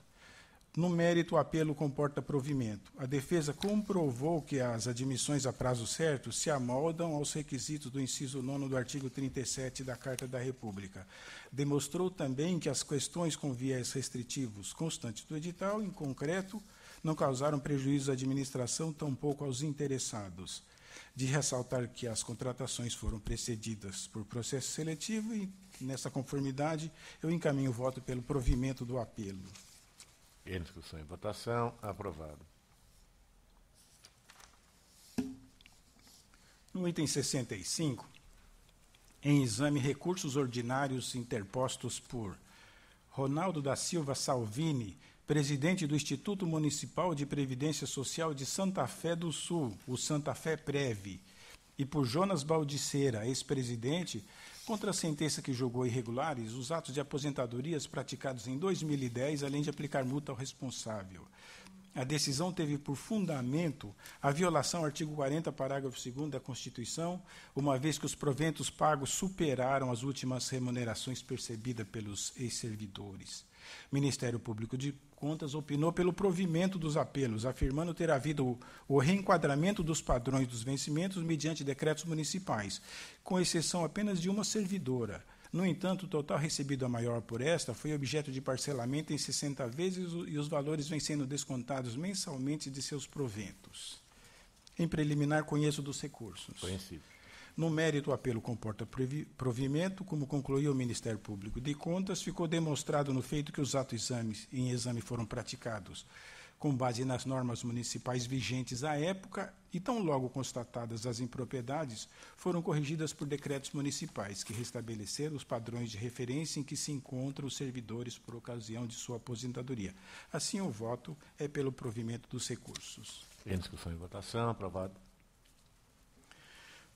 No mérito, o apelo comporta provimento. A defesa comprovou que as admissões a prazo certo se amoldam aos requisitos do inciso 9º do artigo 37 da Carta da República. Demonstrou também que as questões com viés restritivos constantes do edital, em concreto, não causaram prejuízo à administração, tampouco aos interessados. De ressaltar que as contratações foram precedidas por processo seletivo e, nessa conformidade, eu encaminho o voto pelo provimento do apelo. Em discussão e votação, aprovado. No item 65, em exame, recursos ordinários interpostos por Ronaldo da Silva Salvini, presidente do Instituto Municipal de Previdência Social de Santa Fé do Sul, o Santa Fé Prev, e por Jonas Baldiceira, ex-presidente, contra a sentença que julgou irregulares os atos de aposentadorias praticados em 2010, além de aplicar multa ao responsável. A decisão teve por fundamento a violação ao artigo 40, parágrafo 2º da Constituição, uma vez que os proventos pagos superaram as últimas remunerações percebidas pelos ex-servidores. O Ministério Público de Contas opinou pelo provimento dos apelos, afirmando ter havido o reenquadramento dos padrões dos vencimentos mediante decretos municipais, com exceção apenas de uma servidora. No entanto, o total recebido a maior por esta foi objeto de parcelamento em 60 vezes e os valores vêm sendo descontados mensalmente de seus proventos. Em preliminar, conheço dos recursos. Conhecido. No mérito, o apelo comporta provimento, como concluiu o Ministério Público de Contas, ficou demonstrado no feito que os atos em exame foram praticados com base nas normas municipais vigentes à época e, tão logo constatadas as impropriedades, foram corrigidas por decretos municipais que restabeleceram os padrões de referência em que se encontram os servidores por ocasião de sua aposentadoria. Assim, o voto é pelo provimento dos recursos. Em discussão e votação, aprovado.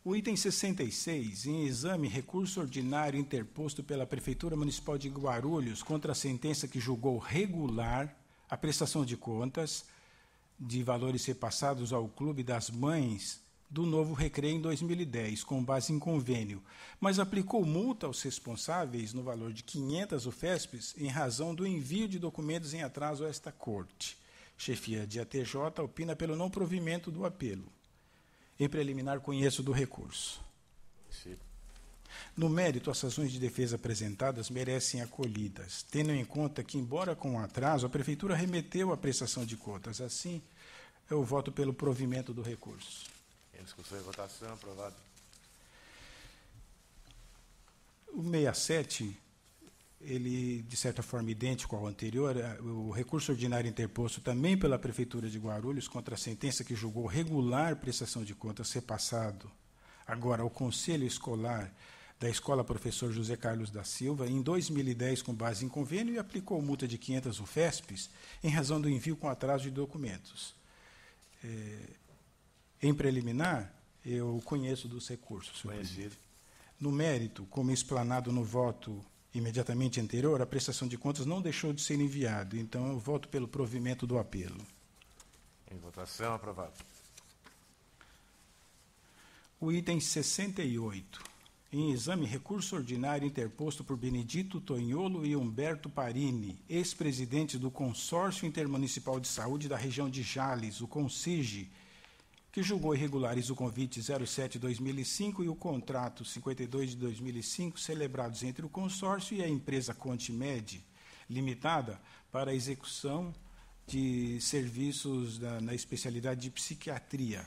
O item 66, em exame, recurso ordinário interposto pela Prefeitura Municipal de Guarulhos contra a sentença que julgou regular a prestação de contas de valores repassados ao Clube das Mães do Novo Recreio em 2010, com base em convênio, mas aplicou multa aos responsáveis no valor de 500 UFESPs em razão do envio de documentos em atraso a esta Corte. Chefia de ATJ opina pelo não provimento do apelo. Em preliminar, conheço do recurso. Sim. No mérito, as ações de defesa apresentadas merecem acolhidas, tendo em conta que, embora com atraso, a Prefeitura remeteu a prestação de contas. Assim, eu voto pelo provimento do recurso. Em discussão e votação, aprovado. O 67, ele, de certa forma, idêntico ao anterior, o recurso ordinário interposto também pela Prefeitura de Guarulhos contra a sentença que julgou regular prestação de contas repassado agora ao Conselho Escolar da Escola Professor José Carlos da Silva, em 2010, com base em convênio, e aplicou multa de 500 UFESPs em razão do envio com atraso de documentos. Em preliminar, eu conheço dos recursos. Conhecido. No mérito, como explanado no voto imediatamente anterior, a prestação de contas não deixou de ser enviada, então eu voto pelo provimento do apelo. Em votação, aprovado. O item 68. Em exame, recurso ordinário interposto por Benedito Tonholo e Humberto Parini, ex-presidentes do Consórcio Intermunicipal de Saúde da região de Jales, o CONSIG, que julgou irregulares o convite 07/2005 e o contrato 52 de 2005, celebrados entre o consórcio e a empresa Contimed Limitada para a execução de serviços na especialidade de psiquiatria.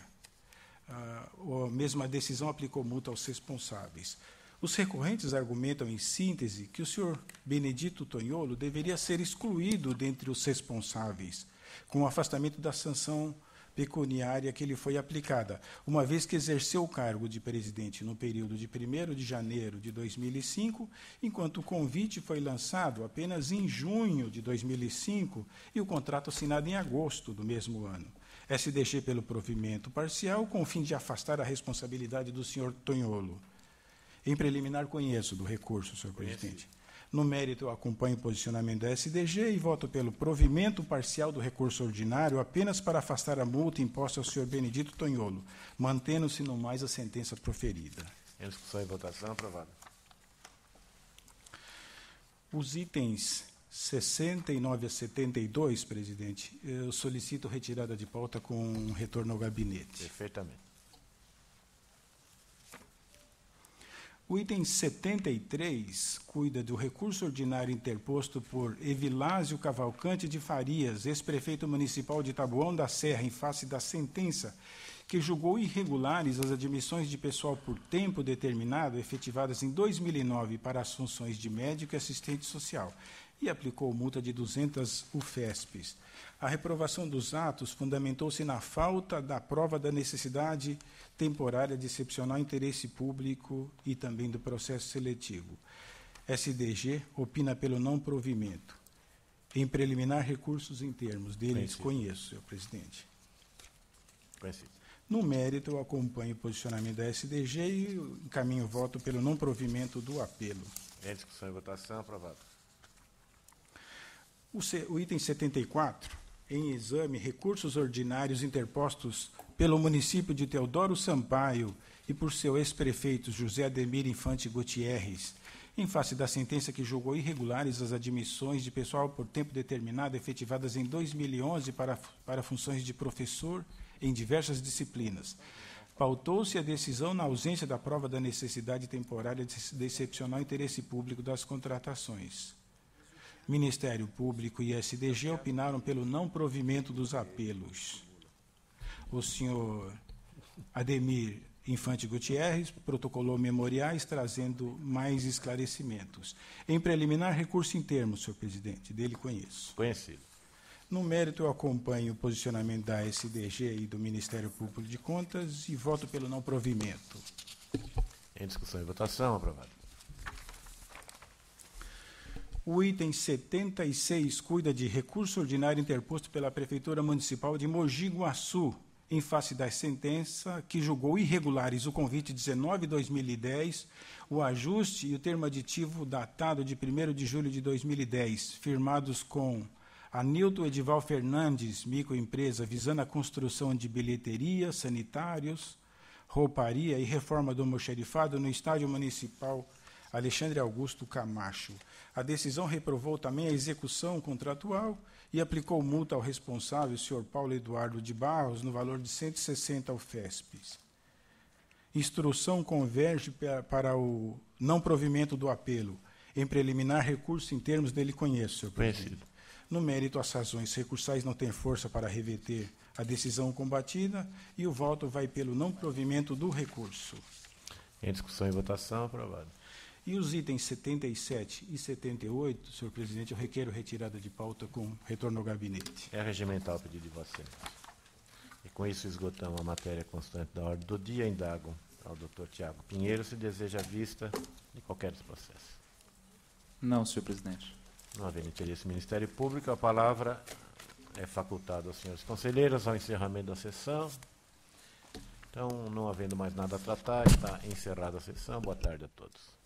A mesma decisão aplicou multa aos responsáveis. Os recorrentes argumentam, em síntese, que o senhor Benedito Tonholo deveria ser excluído dentre os responsáveis, com o afastamento da sanção pecuniária que lhe foi aplicada, uma vez que exerceu o cargo de presidente no período de 1º de janeiro de 2005, enquanto o convite foi lançado apenas em junho de 2005 e o contrato assinado em agosto do mesmo ano. SDG pelo provimento parcial, com o fim de afastar a responsabilidade do senhor Tonholo. Em preliminar, conheço do recurso, senhor presidente. No mérito, eu acompanho o posicionamento da SDG e voto pelo provimento parcial do recurso ordinário apenas para afastar a multa imposta ao senhor Benedito Tonholo, mantendo-se no mais a sentença proferida. Em discussão e votação, aprovado. Os itens 69 a 72, presidente, eu solicito retirada de pauta com retorno ao gabinete. Perfeitamente. O item 73 cuida do recurso ordinário interposto por Evilásio Cavalcante de Farias, ex-prefeito municipal de Taboão da Serra, em face da sentença que julgou irregulares as admissões de pessoal por tempo determinado efetivadas em 2009 para as funções de médico e assistente social e aplicou multa de 200 UFESPs. A reprovação dos atos fundamentou-se na falta da prova da necessidade temporária de excepcional interesse público e também do processo seletivo. SDG opina pelo não provimento. Em preliminar, recursos em termos deles, conheço, senhor presidente. Conhecido. No mérito, eu acompanho o posicionamento da SDG e encaminho o voto pelo não provimento do apelo. Em discussão e votação, aprovado. O item 74, em exame, recursos ordinários interpostos pelo município de Teodoro Sampaio e por seu ex-prefeito José Ademir Infante Gutierrez, em face da sentença que julgou irregulares as admissões de pessoal por tempo determinado efetivadas em 2011 para funções de professor em diversas disciplinas. Pautou-se a decisão na ausência da prova da necessidade temporária de excepcional interesse público das contratações. Ministério Público e SDG opinaram pelo não provimento dos apelos. O senhor Ademir Infante Gutierrez protocolou memoriais trazendo mais esclarecimentos. Em preliminar, recurso em termos, senhor presidente, dele conheço. Conhecido. No mérito, eu acompanho o posicionamento da SDG e do Ministério Público de Contas e voto pelo não provimento. Em discussão e votação, aprovado. O item 76 cuida de recurso ordinário interposto pela Prefeitura Municipal de Mogi Guaçu, em face da sentença que julgou irregulares o convite 19/2010, o ajuste e o termo aditivo datado de 1º de julho de 2010, firmados com Anilton Edival Fernandes, microempresa, visando a construção de bilheteria, sanitários, rouparia e reforma do almoxarifado no Estádio Municipal Alexandre Augusto Camacho. A decisão reprovou também a execução contratual e aplicou multa ao responsável, o senhor Paulo Eduardo de Barros, no valor de 160 UFESPs. Instrução converge para o não provimento do apelo. Em preliminar, recurso em termos dele conheço, senhor presidente. Conhecido. No mérito, as razões recursais não têm força para reverter a decisão combatida e o voto vai pelo não provimento do recurso. Em discussão e votação, aprovado. E os itens 77 e 78, senhor presidente, eu requero retirada de pauta com retorno ao gabinete. É regimental o pedido de Vossa Excelência. E com isso esgotamos a matéria constante da ordem do dia. Indago ao doutor Tiago Pinheiro se deseja vista de qualquer dos processos. Não, senhor presidente. Não havendo interesse do Ministério Público, a palavra é facultada aos senhores conselheiros ao encerramento da sessão. Então, não havendo mais nada a tratar, está encerrada a sessão. Boa tarde a todos.